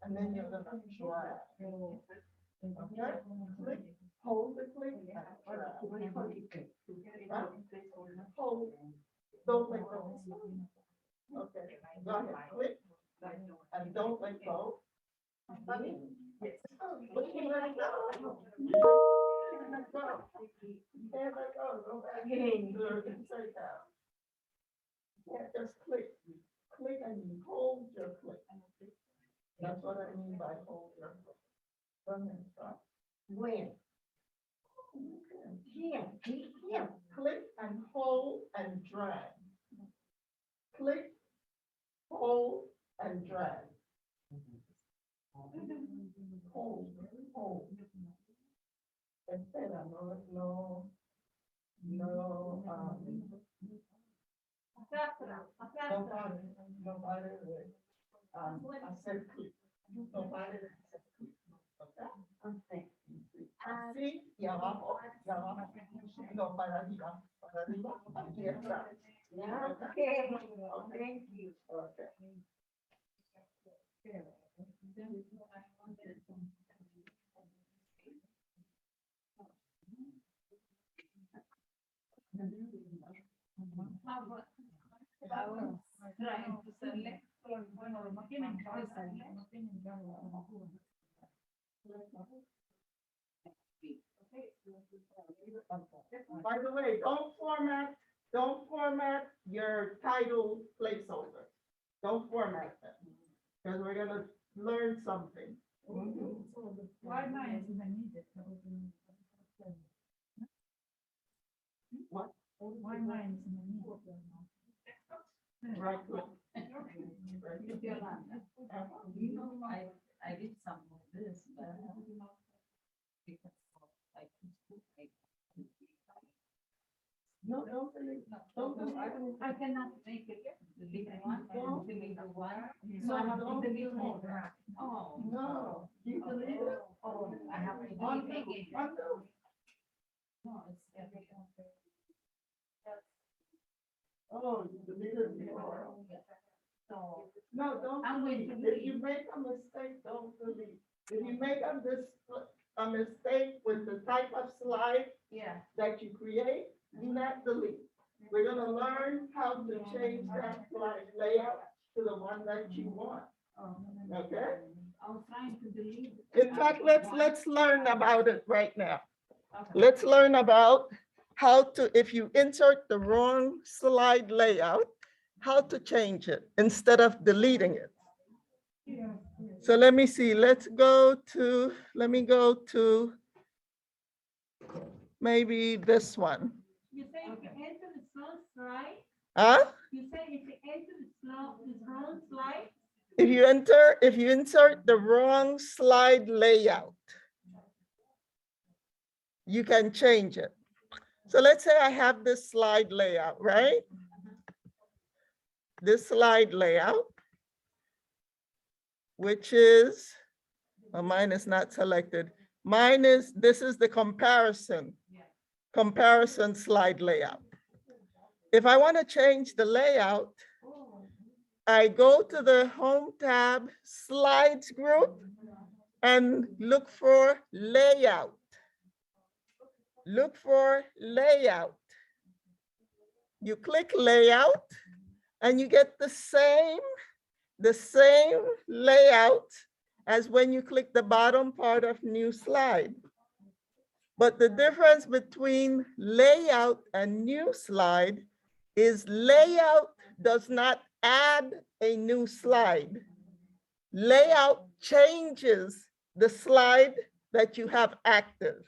And then you're gonna drag. Okay? Click, hold the click. And drag. Hold, don't let go. Okay, go ahead, click, and don't let go. Yes. But you let it go. There we go back to the insert tab. Yeah, just click and you hold your click. That's what I mean by hold your click. Go ahead, stop. Where? Here, here. Click and hold and drag. Click, hold, and drag. Hold, hold. Espera, no, nobody, hacer clic. Nobody hacer clic. ¿Ok? Así, y abajo, no, para arriba, aquí atrás. Okay, thank you. Ok. I was trying to select, bueno, no tienen que hacerle. By the way, don't format your title placeholder. Don't format them, because we're gonna learn something. Why mine is needed? What? Why mine is needed? Right click. You know, I did some of this, but because No, don't delete, don't delete. I cannot make it the big one, No. delete the one. No, So I have don't to delete delete. all. Oh. No, you delete it. Oh, I have to Undo, delete again. undo. No, it's every. Oh, you deleted before. So. No, don't I'm going delete. to If you make a mistake, don't delete. If you make a mistake with the type of slide Yeah. that you create, do not delete. We're gonna learn how to change that slide layout to the one that you want. Okay? I was trying to delete. In fact, let's learn about it right now. Let's learn about how to, if you insert the wrong slide layout, how to change it instead of deleting it. So let me see, let me go to maybe this one. You say if you enter the slow slide, Huh? you say if you enter the wrong slide, If you insert the wrong slide layout, you can change it. So let's say I have this slide layout, right? This slide layout, which is, well, mine is not selected. This is the comparison slide layout. If I want to change the layout, I go to the Home tab, Slides group, and look for Layout. Look for Layout. You click Layout, and you get the same layout as when you click the bottom part of New Slide. But the difference between Layout and New Slide is Layout does not add a new slide. Layout changes the slide that you have active.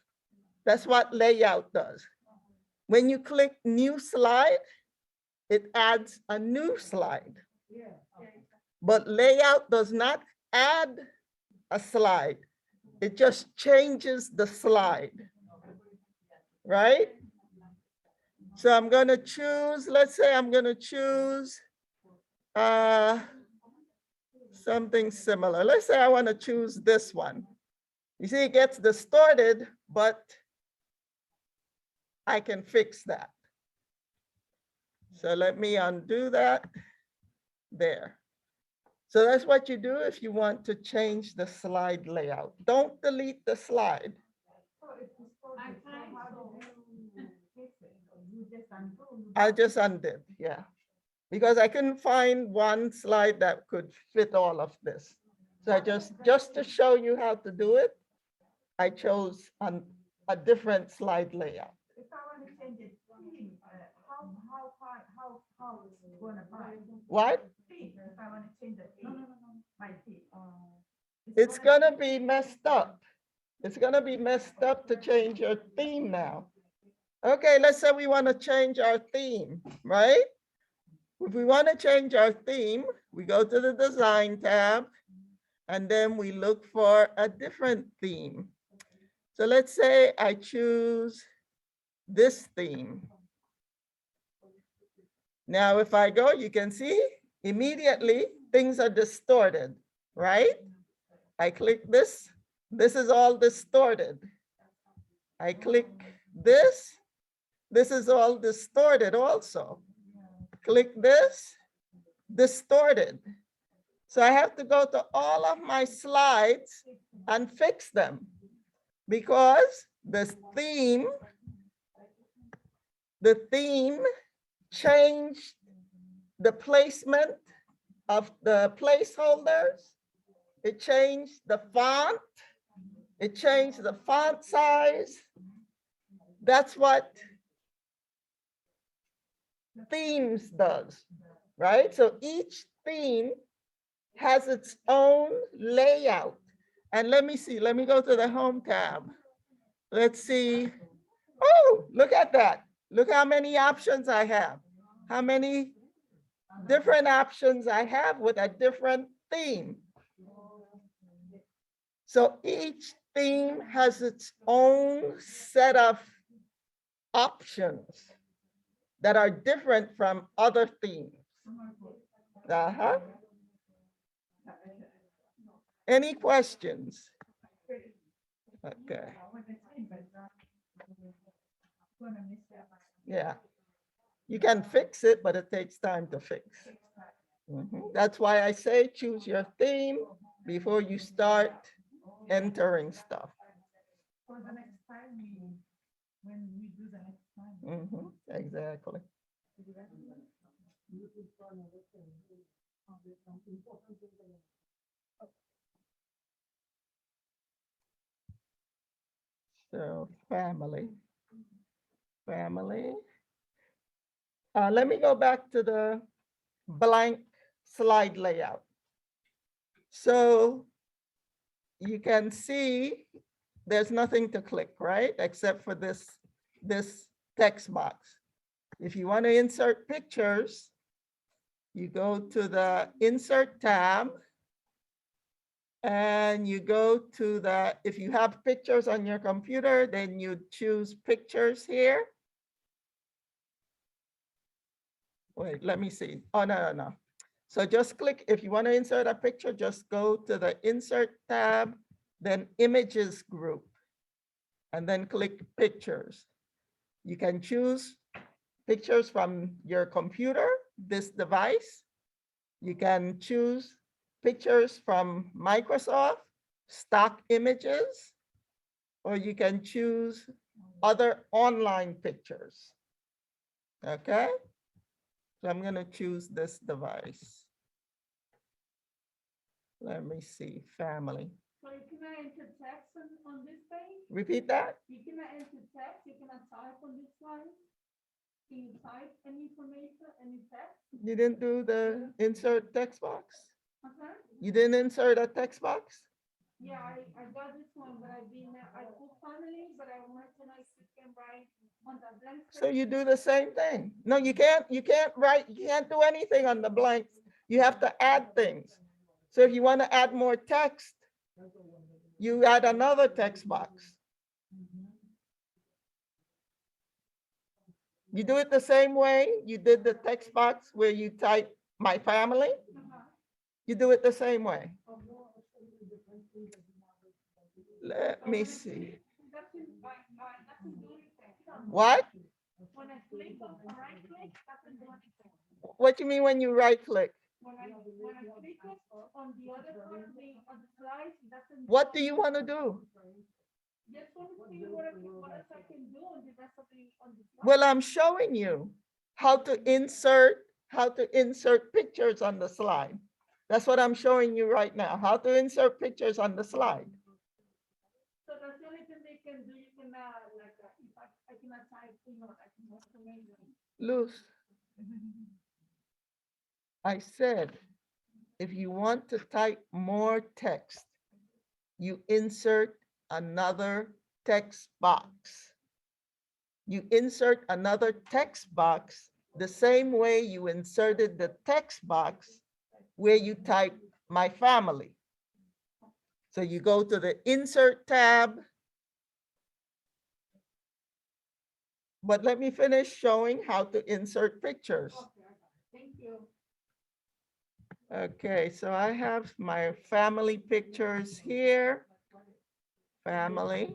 That's what Layout does. When you click New Slide, it adds a new slide. But Layout does not add a slide. It just changes the slide, right? So I'm gonna choose, let's say I'm gonna choose something similar. Let's say I wanna choose this one. You see, it gets distorted, but I can fix that. So let me undo that there. So that's what you do if you want to change the slide layout. Don't delete the slide. I just undid, yeah. Because I couldn't find one slide that could fit all of this. So I just to show you how to do it, I chose a different slide layout. if I want to gonna buy. What? Fee, if I wanna change the fee. My fee, It's gonna be messed up. It's gonna be messed up to change your theme now. Okay, let's say we want to change our theme, right? If we want to change our theme, we go to the design tab and then we look for a different theme. So let's say I choose this theme. Now, if I go, you can see immediately things are distorted, right? I click this, this is all distorted. I click this is all distorted also. Click this, distorted. So I have to go to all of my slides and fix them because the theme changed the placement of the placeholders. It changed the font. It changed the font size. That's what themes does, right? So each theme has its own layout. And let me see, let me go to the home tab. Let's see. Oh, look at that. Look how many options I have. How many different options I have with a different theme. So each theme has its own set of options that are different from other themes. Uh-huh. Any questions? Okay. Yeah. You can fix it, but it takes time to fix. That's why I say choose your theme before you start entering stuff. For the next time, when we do the next time. Exactly. So family. Let me go back to the blank slide layout. So you can see there's nothing to click, right? Except for this text box. If you want to insert pictures, you go to the insert tab and you go to the, if you have pictures on your computer, then you choose pictures here. Wait, let me see. Oh, no. So just click, if you want to insert a picture, just go to the insert tab, then images group, and then click pictures. You can choose pictures from your computer, this device. You can choose pictures from Microsoft, stock images, or you can choose other online pictures. Okay? So I'm going to choose this device. Let me see, family. So you cannot enter text on this page? Repeat that? You cannot enter text, you cannot type on this slide? Can you type any information, any text? You didn't do the insert text box? Okay. You didn't insert a text box? Yeah, I got this one, but I put family, but I want to know if you can write on the blank. So you do the same thing. No, you can't write, you can't do anything on the blanks. You have to add things. So if you want to add more text, you add another text box. You do it the same way you did the text box where you type my family. You do it the same way. Let me see. What? When I click on right click, doesn't do anything. What do you mean when you right click? When I click on the other part of on the slide, it doesn't. What do you want to do? Just want to see what else I can do on the rest of on the slide. Well, I'm showing you how to insert pictures on the slide. That's what I'm showing you right now, how to insert pictures on the slide. So that's the only thing they can do. You cannot, like, if I cannot type, I can just amazing. Luz, I said, if you want to type more text, you insert another text box. You insert another text box the same way you inserted the text box where you type my family. So you go to the insert tab. But let me finish showing how to insert pictures. Thank you. Okay, so I have my family pictures here. Family.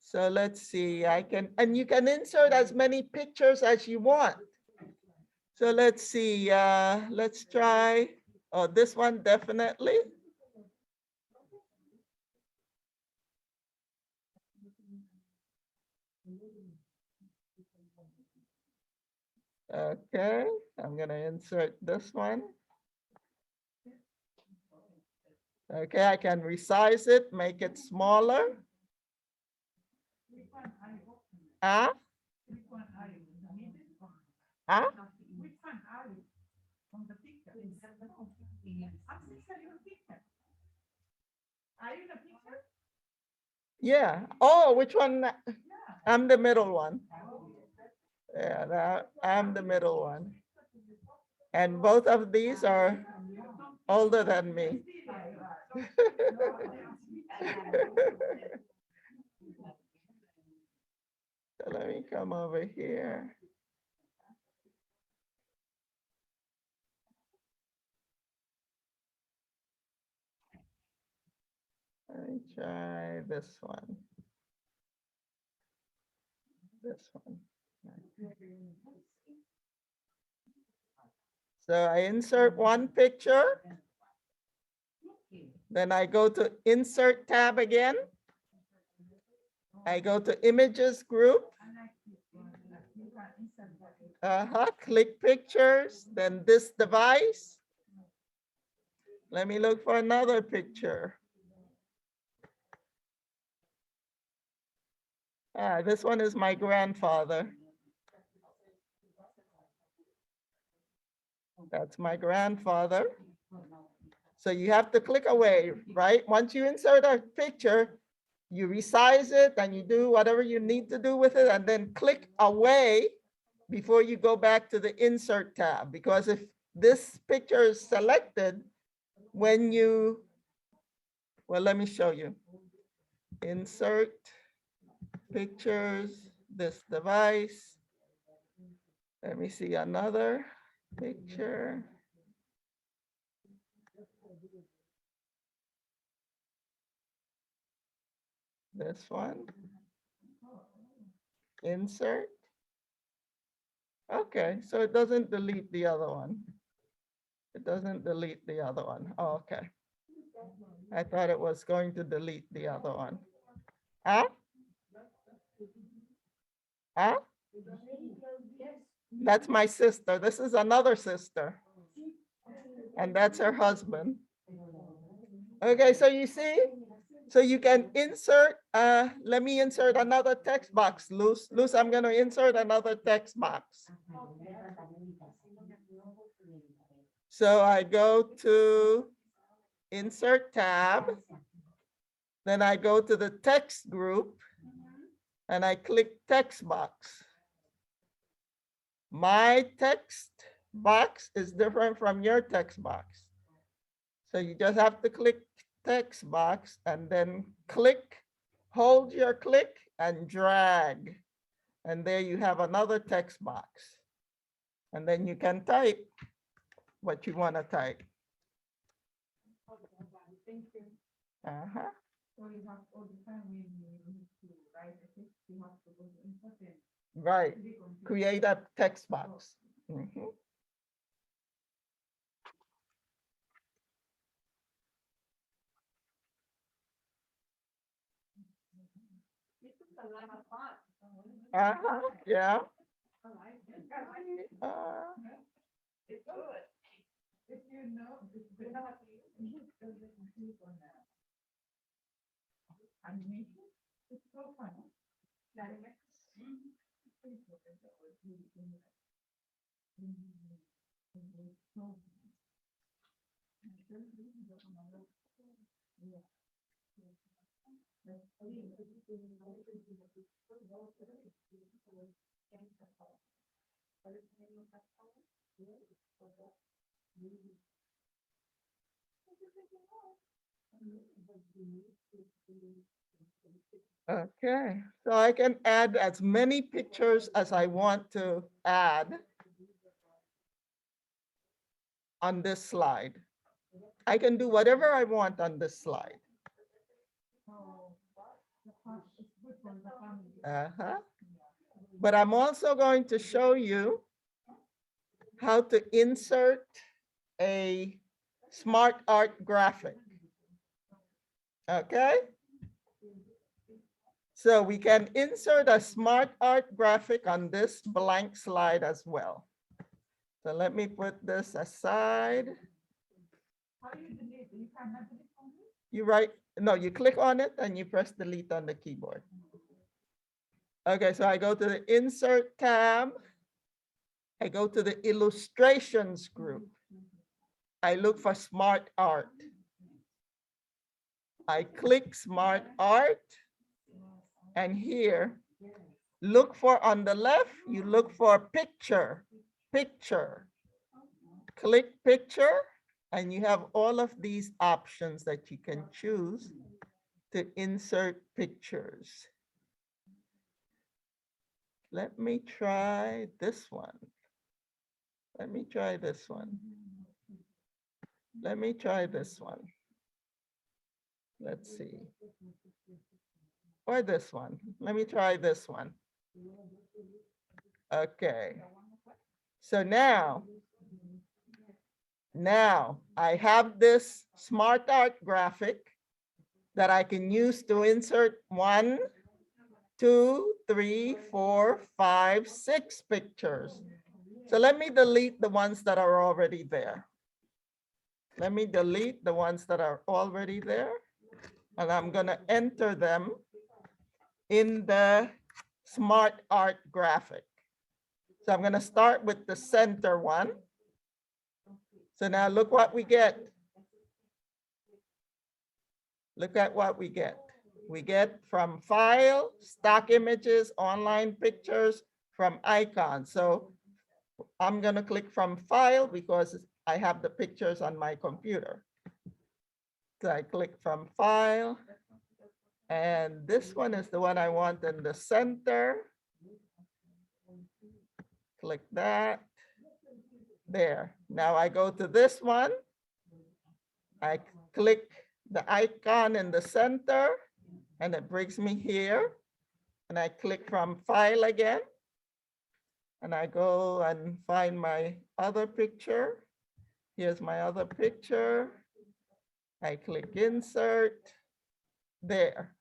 So let's see, and you can insert as many pictures as you want. So let's see, let's try, oh, this one definitely. Okay, I'm gonna insert this one. Okay, I can resize it, make it smaller. Ah, Which one are you? The middle? ah, Which one are you? From the picture? I'm still your picture. Are you the picture? yeah. Oh, which one? Yeah. I'm the middle one. Yeah, I'm the middle one. And both of these are older than me. So let me come over here. Let me try this one. This one. So I insert one picture. Then I go to Insert tab again. I go to Images group. Click Pictures, then this device. Let me look for another picture. This one is my grandfather. That's my grandfather. So you have to click away, right? Once you insert a picture, you resize it and you do whatever you need to do with it and then click away before you go back to the Insert tab. Because if this picture is selected, when you, well, let me show you. Insert pictures, this device. Let me see another picture. This one. Insert. Okay, so it doesn't delete the other one. It doesn't delete the other one. Oh, okay. I thought it was going to delete the other one. Huh? Huh? That's my sister. This is another sister. And that's her husband. Okay, so you see, so you can insert, let me insert another text box, Luz. Luz, I'm gonna insert another text box. So I go to Insert tab, then I go to the text group, and I click text box. My text box is different from your text box. So you just have to click text box and then click, hold your click and drag. And there you have another text box. And then you can type what you want to type. Thank you. Uh-huh. So you have all the time when you need to write a text, you have to go to insert and Right. click on it. Create a text box. Mhm. It took a lot of thought. Uh-huh. Yeah. It's good. If you know, it's good. Animation, it's so fun. Okay, so I can add as many pictures as I want to add on this slide. I can do whatever I want on this slide. Uh-huh. But I'm also going to show you how to insert a smart art graphic. Okay? So we can insert a smart art graphic on this blank slide as well. So let me put this aside. How do you delete? You cannot delete from here? You write, no, you click on it and you press delete on the keyboard. Okay, so I go to the insert tab. I go to the illustrations group. I look for smart art. I click smart art. And here, look for on the left, you look for picture, picture. Click picture, and you have all of these options that you can choose to insert pictures. Let me try this one. Let me try this one. Let me try this one. Let's see. Or this one. Let me try this one. Okay. So now I have this smart art graphic that I can use to insert 1, 2, 3, 4, 5, 6 pictures. So let me delete the ones that are already there. Let me delete the ones that are already there. And I'm gonna enter them in the smart art graphic. So I'm gonna start with the center one. So now look what we get. Look at what we get. We get from file, stock images, online pictures, from icons. So I'm gonna click from file because I have the pictures on my computer. So I click from file. And this one is the one I want in the center. Click that. There. Now I go to this one. I click the icon in the center and it brings me here. And I click from file again. And I go and find my other picture. Here's my other picture. I click insert. There.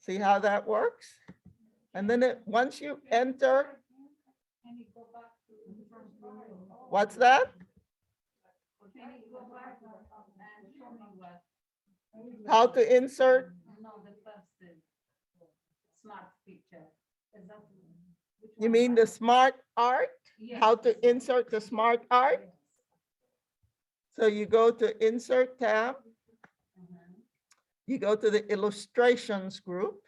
See how that works? And then once you enter, what's that? How to insert? No, the first smart picture. You mean the smart art? How to insert the smart art? So you go to insert tab. You go to the illustrations group.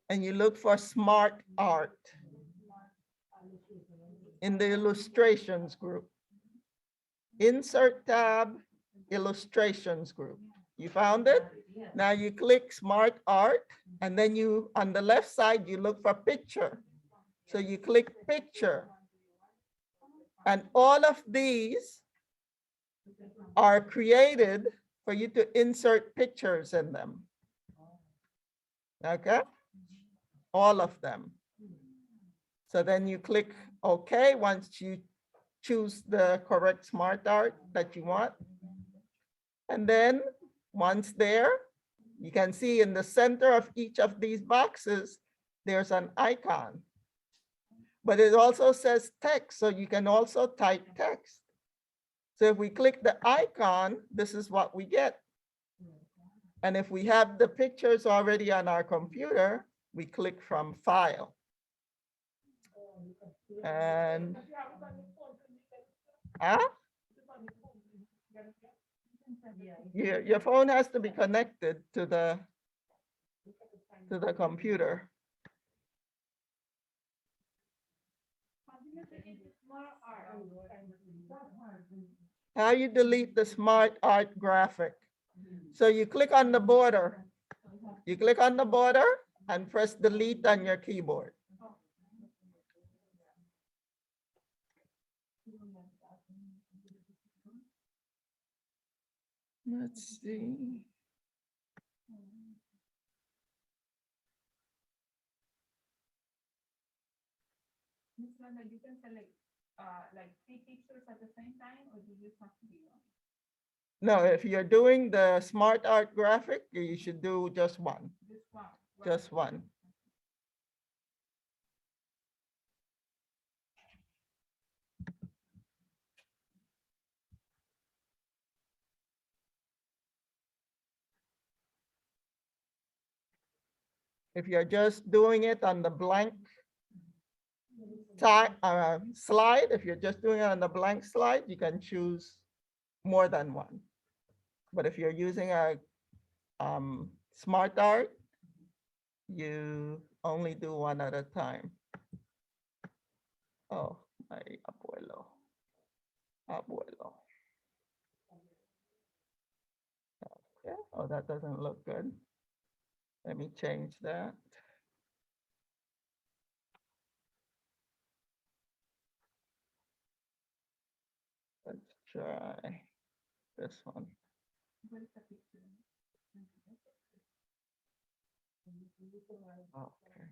And you look for smart art in the illustrations group. Insert tab, illustrations group. You found it? Now you click smart art and then you, on the left side, you look for picture. So you click picture. And all of these are created for you to insert pictures in them. Okay? All of them. So then you click OK once you choose the correct smart art that you want. And then once there, you can see in the center of each of these boxes, there's an icon. But it also says text, so you can also type text. So if we click the icon, this is what we get. And if we have the pictures already on our computer, we click from file. And Huh? Your phone has to be connected to the computer. How you delete the smart art graphic? So you click on the border. You click on the border and press delete on your keyboard. Let's see. Ms. Randa, you can select, like 3 pictures at the same time, or do you have to be one? No, if you're doing the smart art graphic, you should do just one. Just one? Right. Just one. If you're just doing it on the blank slide, if you're just doing it on the blank slide, you can choose more than one. But if you're using a smart art, you only do one at a time. Oh, my abuelo. Abuelo. Okay. Oh, that doesn't look good. Let me change that. Let's try this one. Where's the picture? Okay.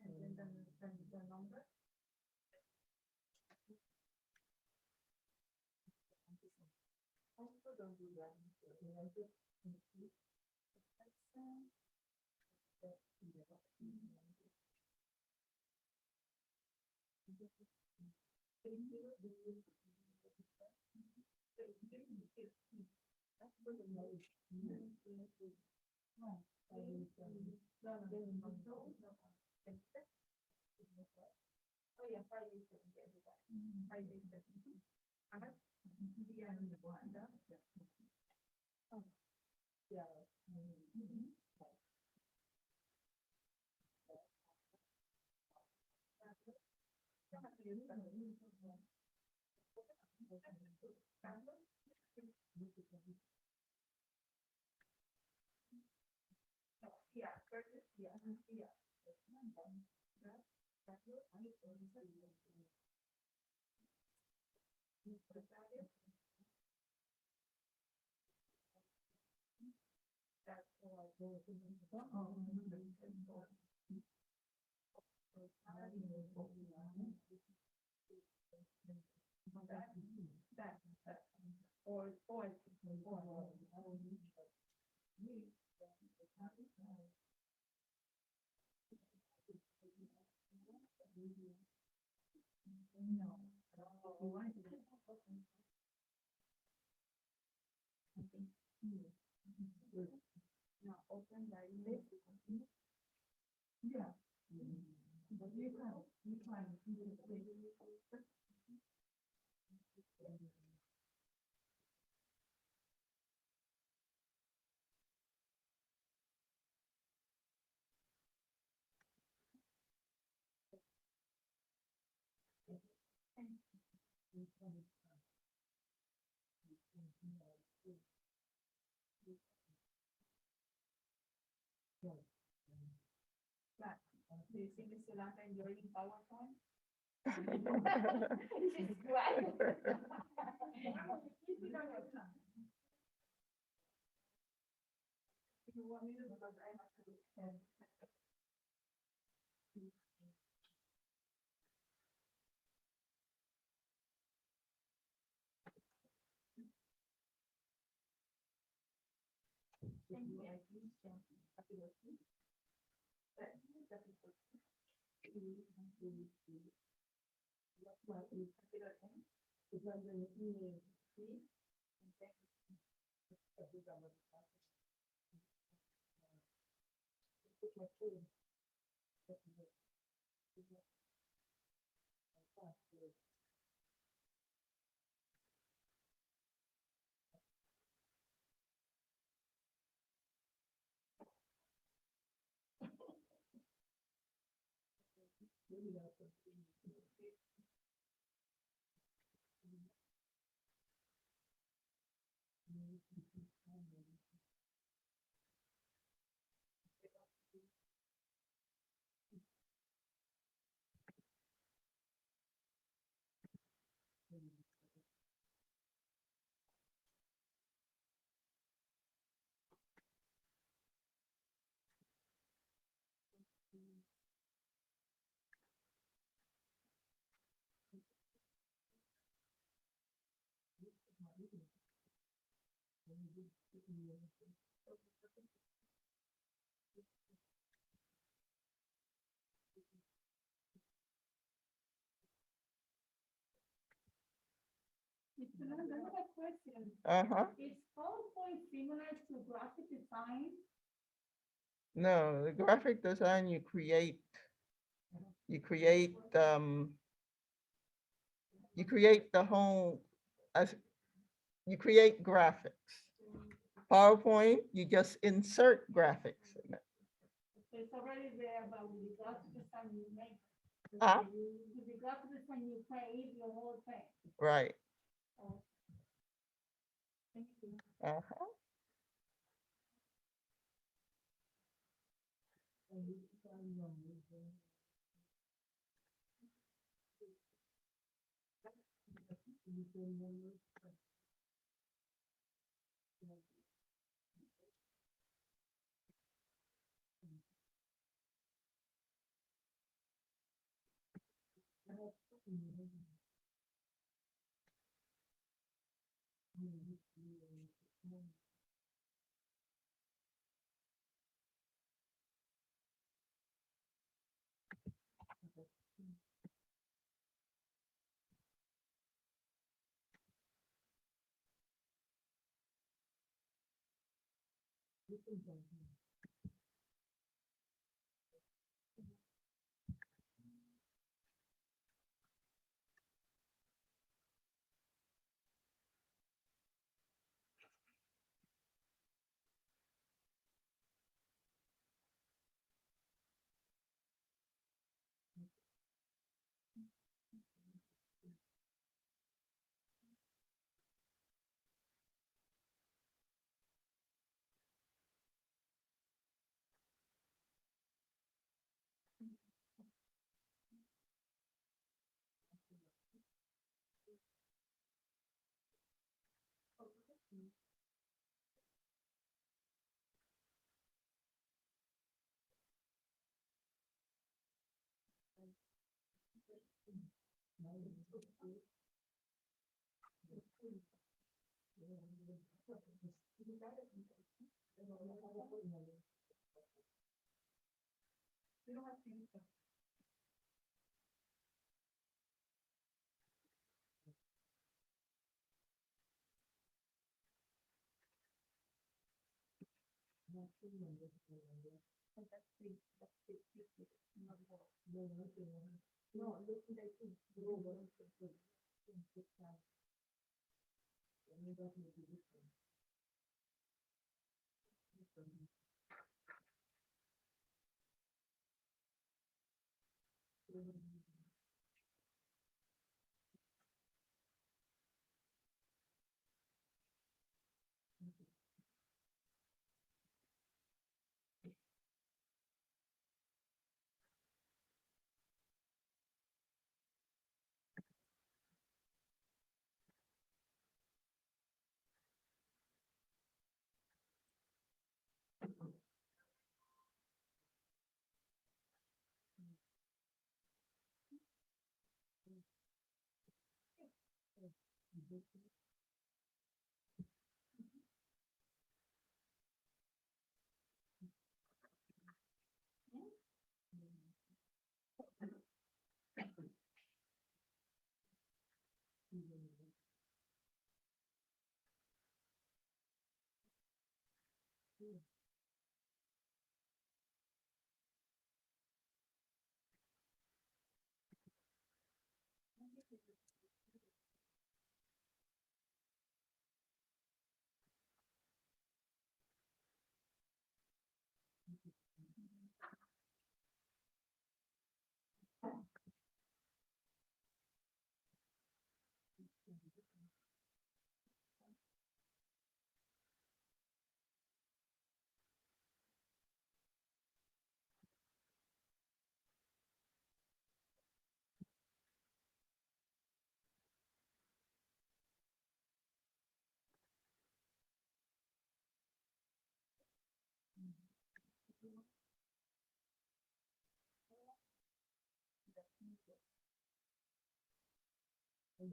And then the number. Also don't do that. Oh, yeah, Friday. Friday. Yeah, yeah. Yeah. But you can Do you see Mr. Lanta enjoying PowerPoint? This is great. You want me to, because I have to. Thank you. Happy birthday. Mr. Lanta, I have a question. Uh-huh. Is PowerPoint similar to graphic design? No, the graphic design you create, you create the whole, as, you create graphics. PowerPoint, you just insert graphics in it. It's already there, but with the graphic design you make. Huh? With the graphic design you create your whole thing. Right. Oh. Thank you. Uh-huh. Do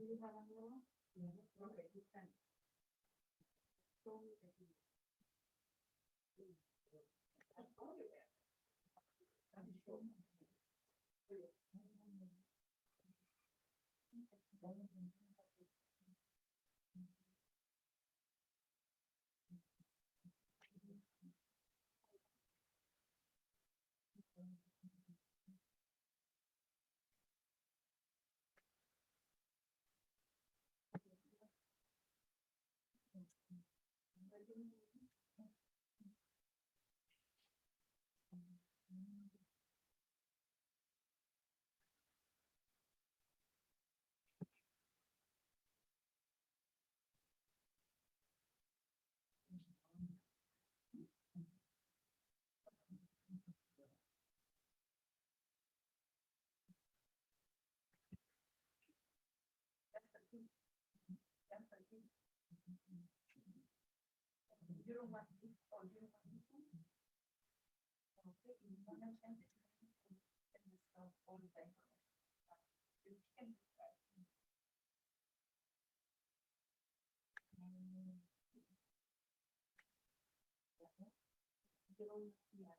you have another one? Okay, you can. Show me the video. You don't want this or you don't want this one? Okay, you want to send it. Send this out all the time. You can do that. You don't, yeah.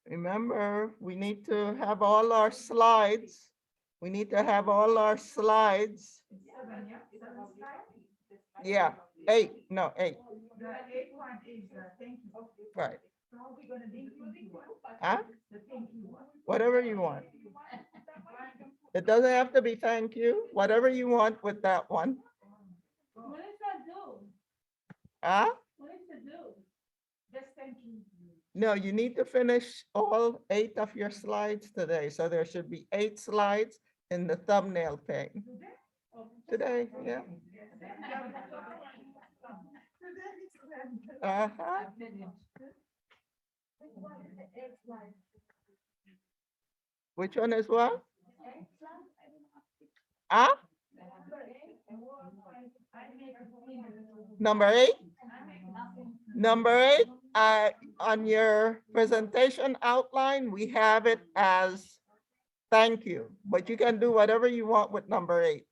Remember, we need to have all our slides. We need to have all our slides. Seven, yeah, seven slide. Yeah, 8, no, 8, The eighth one is, thank you. right. So how we gonna do the thank you one? Huh? The thank you one. Whatever you want. It doesn't have to be thank you, whatever you want with that one. What does that do? Huh? What does it do? Just thank you. No, you need to finish all 8 of your slides today. So there should be 8 slides in the thumbnail pane. Today, yeah. Uh-huh. Which one is what? Huh? Number 8? Number 8, on your presentation outline, we have it as thank you, but you can do whatever you want with number 8.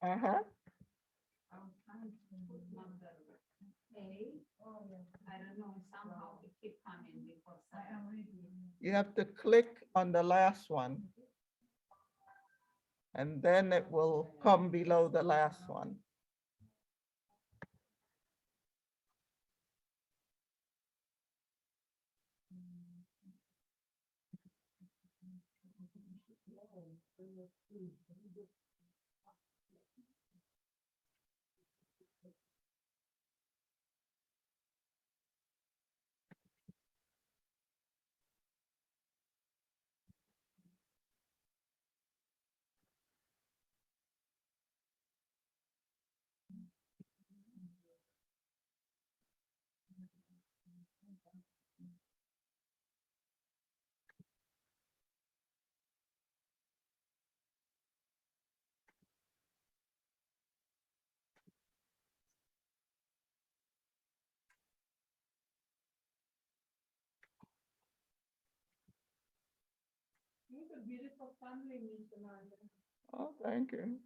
Uh-huh. I don't know, somehow it keep coming because You have to click on the last one. And then it will come below the last one. It's a beautiful family, Mr. Martin. Oh, thank you.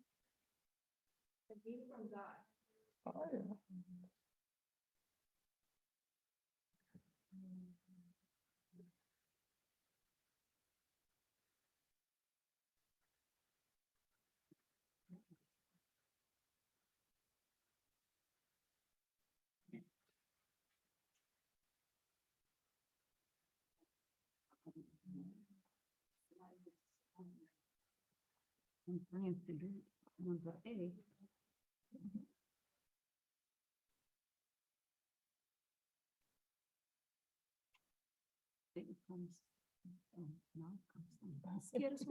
A beautiful guy. Oh, yeah. I'm trying to do number 8. It comes, oh, no, it comes from baskets.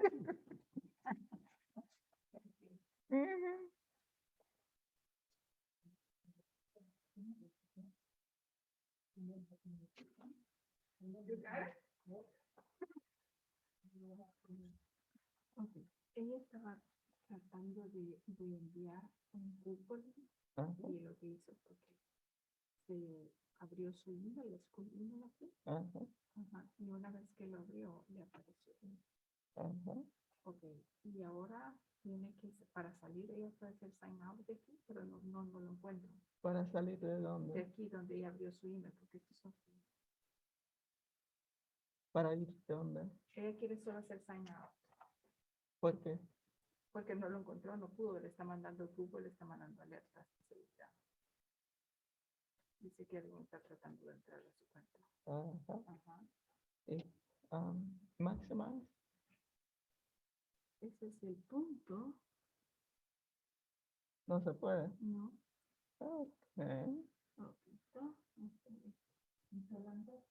Ok, ella estaba tratando de enviar un Google y lo que hizo fue que se abrió su email, el school email aquí. Ajá, y una vez que lo abrió, le apareció. Ok, y ahora tiene que, para salir, ella puede hacer sign out de aquí, pero no lo encuentro. ¿Para salir de De dónde? aquí donde ella abrió su email, porque estos son. ¿Para ir de dónde? Ella quiere solo hacer sign out, ¿Por qué? porque no lo encontró, no pudo, le está mandando Google, le está mandando alertas de seguridad. Dice que alguien está tratando de entrar a su cuenta. Ajá. Y, maximize. Ese es el punto. No se puede. No. Ok. Poquito.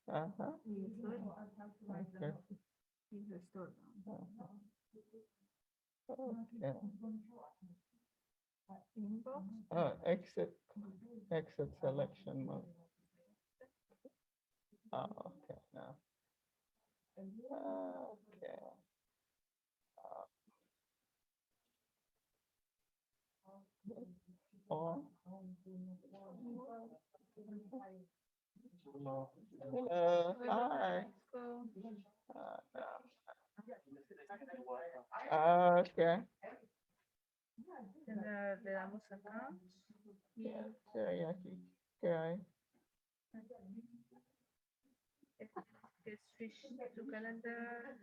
Ajá. Y estoy. Ok. Y restore. Okay. Inbox. Exit selection mode. Okay, now. Okay. Or. Hello, hi. Okay. Le damos acá. Y ¿Qué hay aquí? ¿Qué hay? es switch to calendar.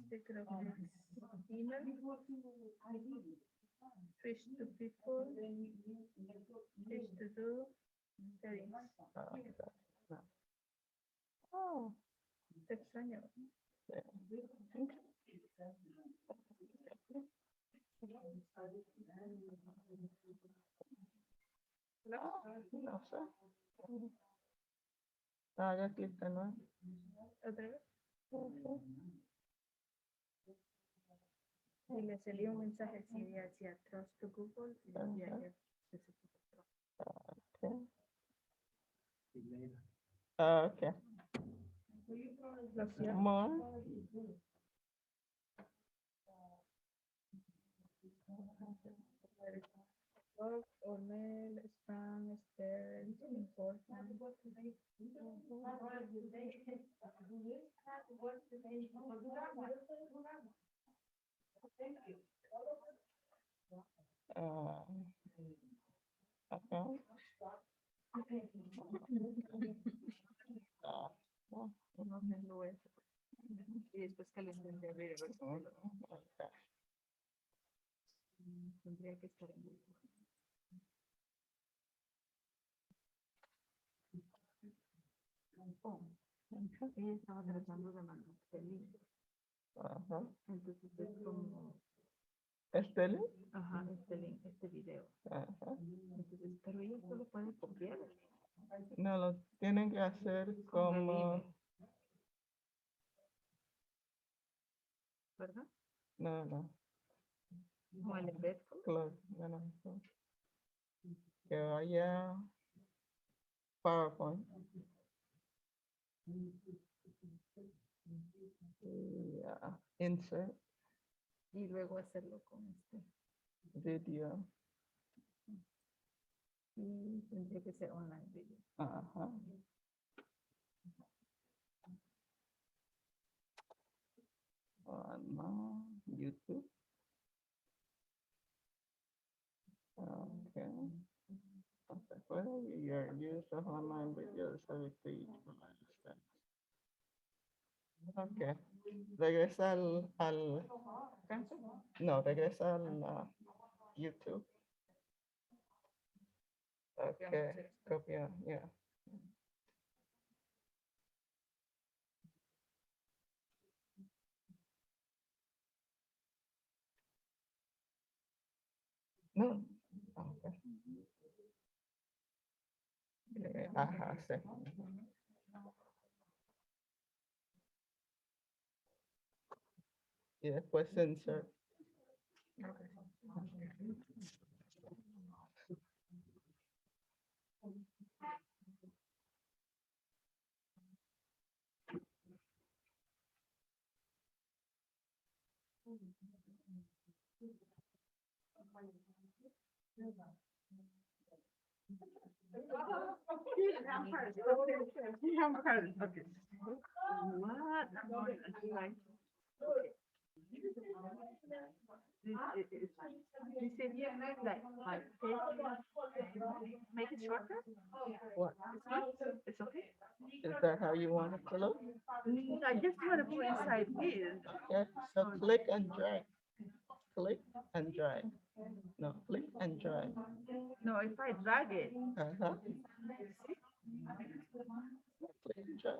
Este creo que es email. Switch to people. Switch to do. Settings. Okay. Oh, Te extraño. no sé. Haga clic de nuevo. Otra vez. Y le salió un mensaje si ella decía trust to Google y decía Ajá. que se puso trust. Okay. Okay. Lo cierro. More. Log or mail, spam, spell, important. Okay. No me lo es. Y después que les tendré a ver, Okay. tendría que estar en Google. Oh, ella estaba tratando de mandar el link. Ajá. Entonces es como, ¿Este link? ajá, este link, este video. Ajá. Entonces, pero ella solo puede copiar, No, lo tienen que hacer Con el como... email. ¿verdad? No. Como el embedful. Claro, no. Que vaya PowerPoint. Y insert Y luego hacerlo con este. video. Y tendría que ser online video. Ajá. No, YouTube. Okay. Your use of online videos have increased. Okay. Regresa al no, regresa al YouTube. Okay. Copia, yeah. Mm, okay. Ajá, sí. Y después insert. What? This is like, make it shorter? What? It's okay? Is that how you want it to look? I just want to put inside here. Okay, so click and drag. Click and drag. No, click and drag. No, if I drag it, Uh-huh. Click and drag.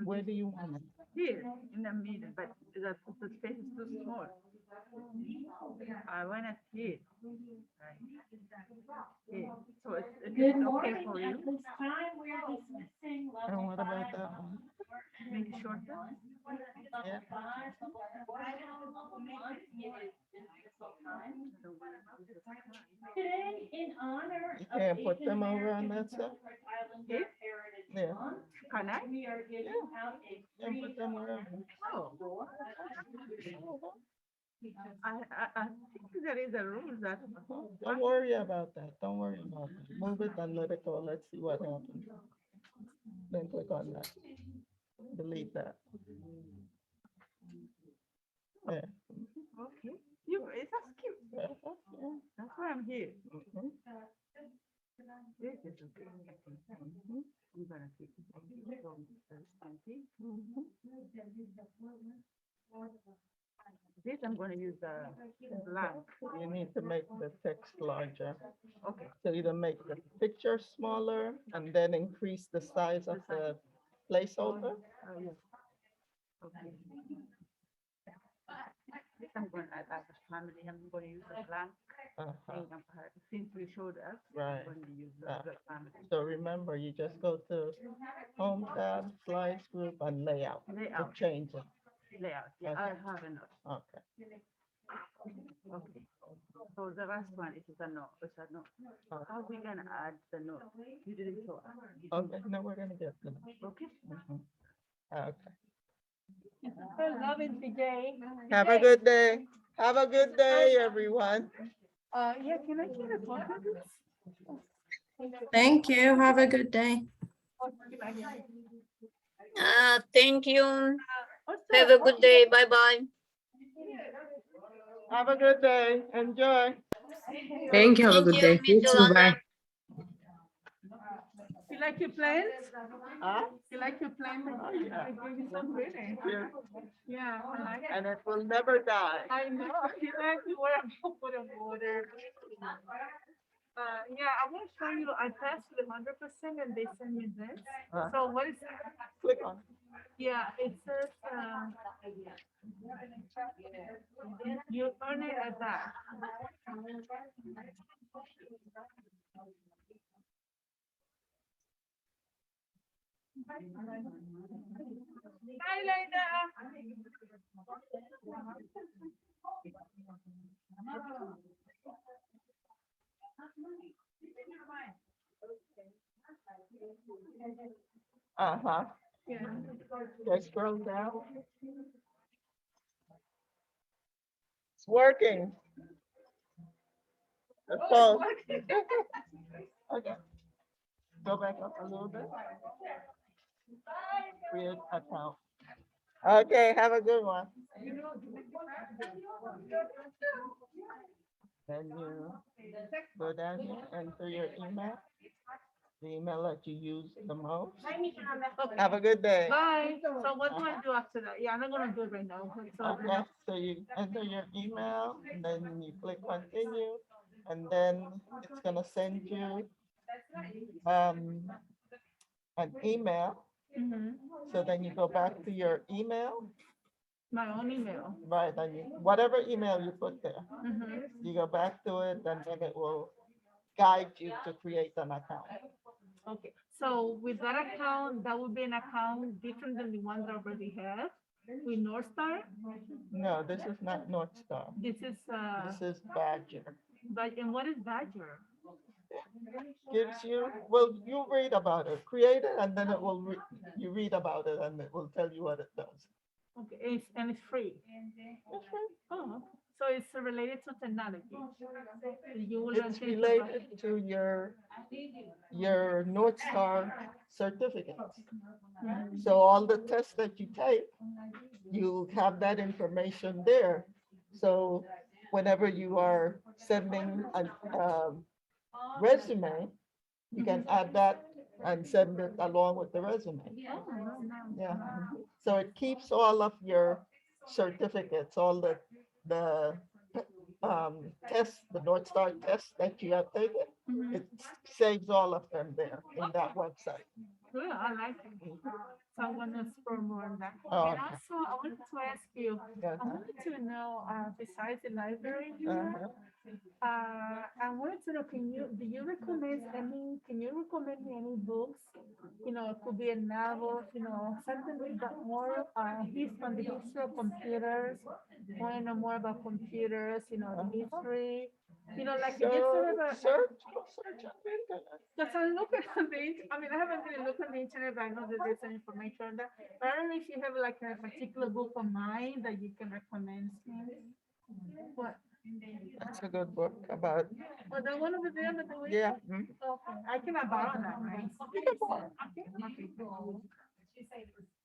Where do you want it? here in the middle, but the space is too small. I want it here. Right. Here. So it's okay for you. And what about that one? Make it shorter. Yeah. You can't put them over on that side? Here? Yeah. Can I? And put them around. Oh. I think there is a rule that. Don't worry about that. Don't worry about that. Move it and let it go. Let's see what happens. Then click on that. Delete that. Yeah. Okay. That's cute. Yeah. That's why I'm here. Mhm. This is okay. I'm gonna take it from the stamping. This I'm gonna use the blank. You need to make the text larger. Okay. So either make the picture smaller and then increase the size of the placeholder. Yes. Okay. This I'm gonna add as a family. I'm gonna use a blank Uh-huh. thing of her. Since we showed us, Right. I'm gonna use Yeah. the family. So remember, you just go to Home tab, Slides Group, and Layout to Layout. change it. Layout. Yeah, I have enough. Okay. Okay. So the last one is a no. It's a no. How are we gonna add the no? You didn't show us. Okay, now we're gonna get them. Okay. Mhm. Okay. I love it, BJ. Have a good day. Have a good day, everyone. Yeah, can I get a photo? Thank you. Have a good day. Thank you. Have a good day. Bye-bye. Have a good day. Enjoy. Thank you. Have a Thank good you, day. Miss You too. Yolanda. Bye. You like your plants? Huh? You like your plants? Oh, yeah. I gave you some pretty. Yeah. Yeah, I like it. And it will never die. I know. You like to wear a put of water. Yeah, I want to show you. I passed with 100%, and they send me this. Uh, So what is? Click on it. Yeah, it says you earn it at that. Bye, Linda. Uh-huh. Yeah. Okay, scroll down. It's working. The phone. Okay. Go back up a little bit. Create account. Okay, have a good one. Then you go down here, enter your email. The email that you use the most. Have a good day. Bye. So what do I do after that? Yeah, I'm not gonna do it right now. So Okay, so you enter your email and then you click continue, and then it's gonna send you an email. Mhm. So then you go back to your email My own email. Right, and whatever email you put there, Mhm. you go back to it, and then it will guide you to create an account. Okay, so with that account, that would be an account different than the one that I already have with North Star. No, this is not North Star. This is, This is Badger. but, and what is Badger? Gives you, well, you read about it, create it, and then it will, you read about it, and it will tell you what it does. Okay, and it's free. Oh, okay. So it's related to technology. You will It's learn things related to your North Star certificates. So all the tests that you take, you have that information there. So whenever you are sending a resume, you can add that and send it along with the resume. Yeah. So it keeps all of your certificates, all the tests, the North Star tests that you have taken. It saves all of them there in that website. Good, I like it. So I want to explore more on that. Oh, And okay. also, I wanted to ask you, Yeah. I wanted to know, besides the library, Uh-huh. I wanted to know, do you recommend me any books? You know, it could be a novel, you know, something with that more, on the history of computers. Want to know more about computers, you know, the history, you know, like just sort of a, Search on the internet. because I'm looking on the, I mean, I haven't really looked on the internet, but I know that there's some information on that. But I don't know if you have like a particular book of mine that you can recommend me. What? That's a good book about, Oh, the one over there, the way. yeah. Okay, I cannot borrow that, right? Okay, okay, cool.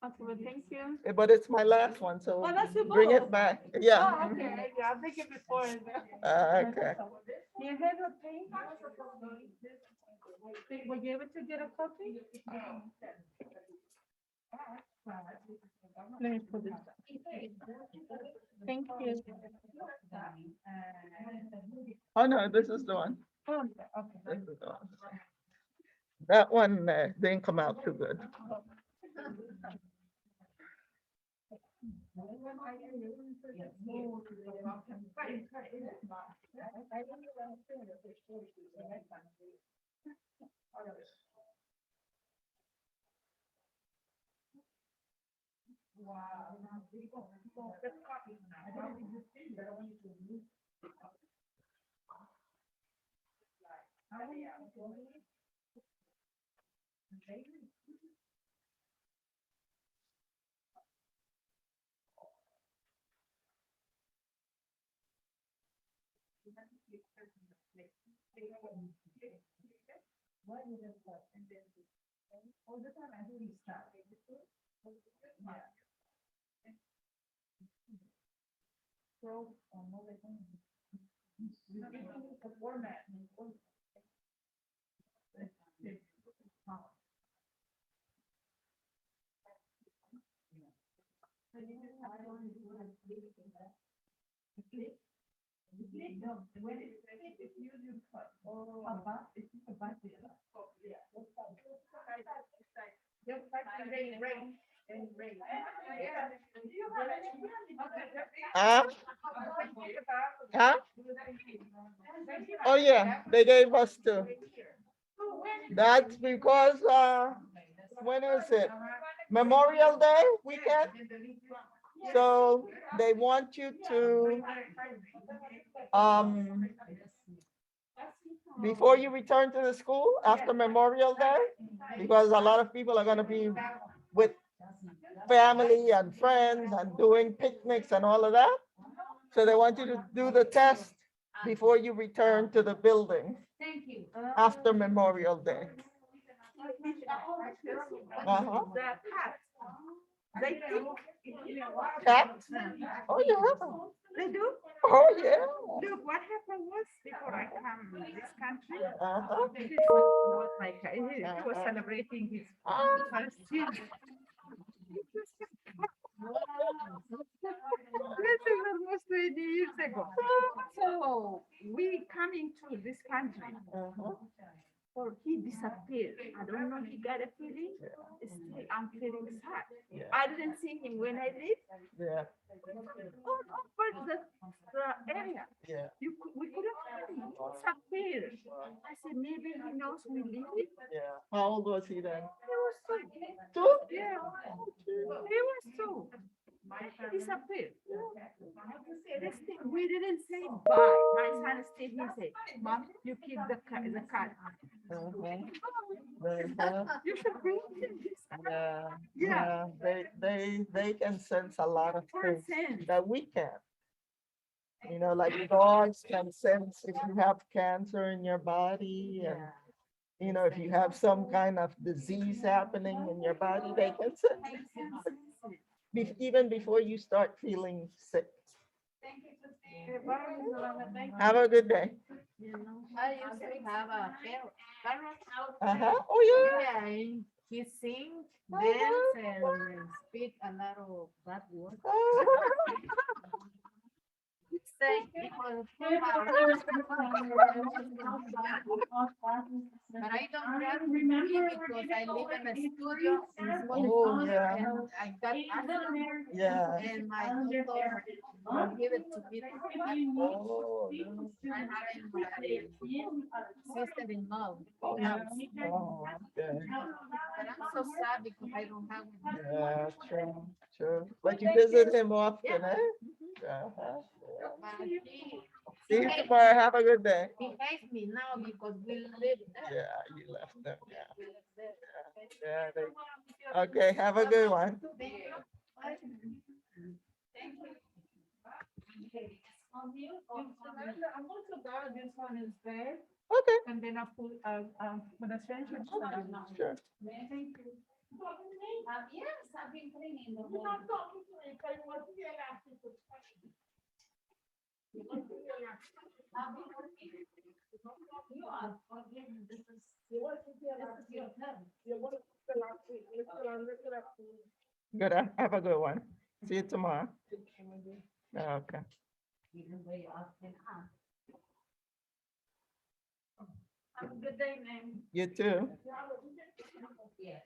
Okay, well, thank you. But it's my last one, so Oh, that's your bring it book. back. Oh, Yeah. okay, yeah, I'll take it before. Okay. You have a pen? Were you able to get a copy? Let me put this down. Thank you. Oh, no, this is the one. Oh, okay. This is the one. That one didn't come out too good. Huh? Huh? Oh, yeah, they gave us two. That's because, when is it? Memorial Day weekend? So they want you to, before you return to the school after Memorial Day, because a lot of people are gonna be with family and friends and doing picnics and all of that. So they want you to do the test before you return to the building after Memorial Day. Uh-huh. They do. Cats? Oh, yeah. They do? Oh, yeah. Look, what happened was before I come to this country, Uh-huh. this was like, he was celebrating his first year. This is almost 20 years ago. So we coming to this country. Uh-huh. or he disappeared. I don't know, he got a feeling, still I'm feeling sad. Yeah. I didn't see him when I leave, Yeah, all over the area. yeah, We couldn't find him, disappeared. I said, maybe he knows we leave. yeah. How old was he then? He was two. Two? Yeah, he was two. He disappeared. This thing, we didn't say bye. My son stayed, he said, Mom, you keep the cat. You should bring him this. Yeah, Yeah. yeah, they can sense a lot of things Sense. that we can't. You know, like dogs can sense if you have cancer in your body and, you know, if you have some kind of disease happening in your body, they can sense it. Even before you start feeling sick. Have a good day. I used to have a parrot. Uh-huh, oh yeah. Yeah, and he sings, dance, and speak a lot of bad words. Say, because but I don't have remember because I live in a studio and Oh, yeah. and I got asthma, Yeah. and my doctor give it to me. Oh, no. I have my sister-in-law. Oh, okay. But I'm so sad because I don't have one. Yeah, true, true. But you visit him often, eh? Uh-huh. But See you tomorrow. Have a good day. he hates me now because we live there. Yeah, you left them, yeah. We live there. Yeah, okay, have a good one. I'm also glad this one is there, Okay, and then I put, for the friendship. sure. Thank you. Yes, I've been cleaning the You're whole. not talking to me, because you want to get asking for questions. You want to get asking. I've been working. You are, again, this is, You want to get this is asking. your turn. You want to fill out, look it up. Good, have a good one. See you tomorrow. Okay. Even though you often are. Have a good day, man. You too. Yes.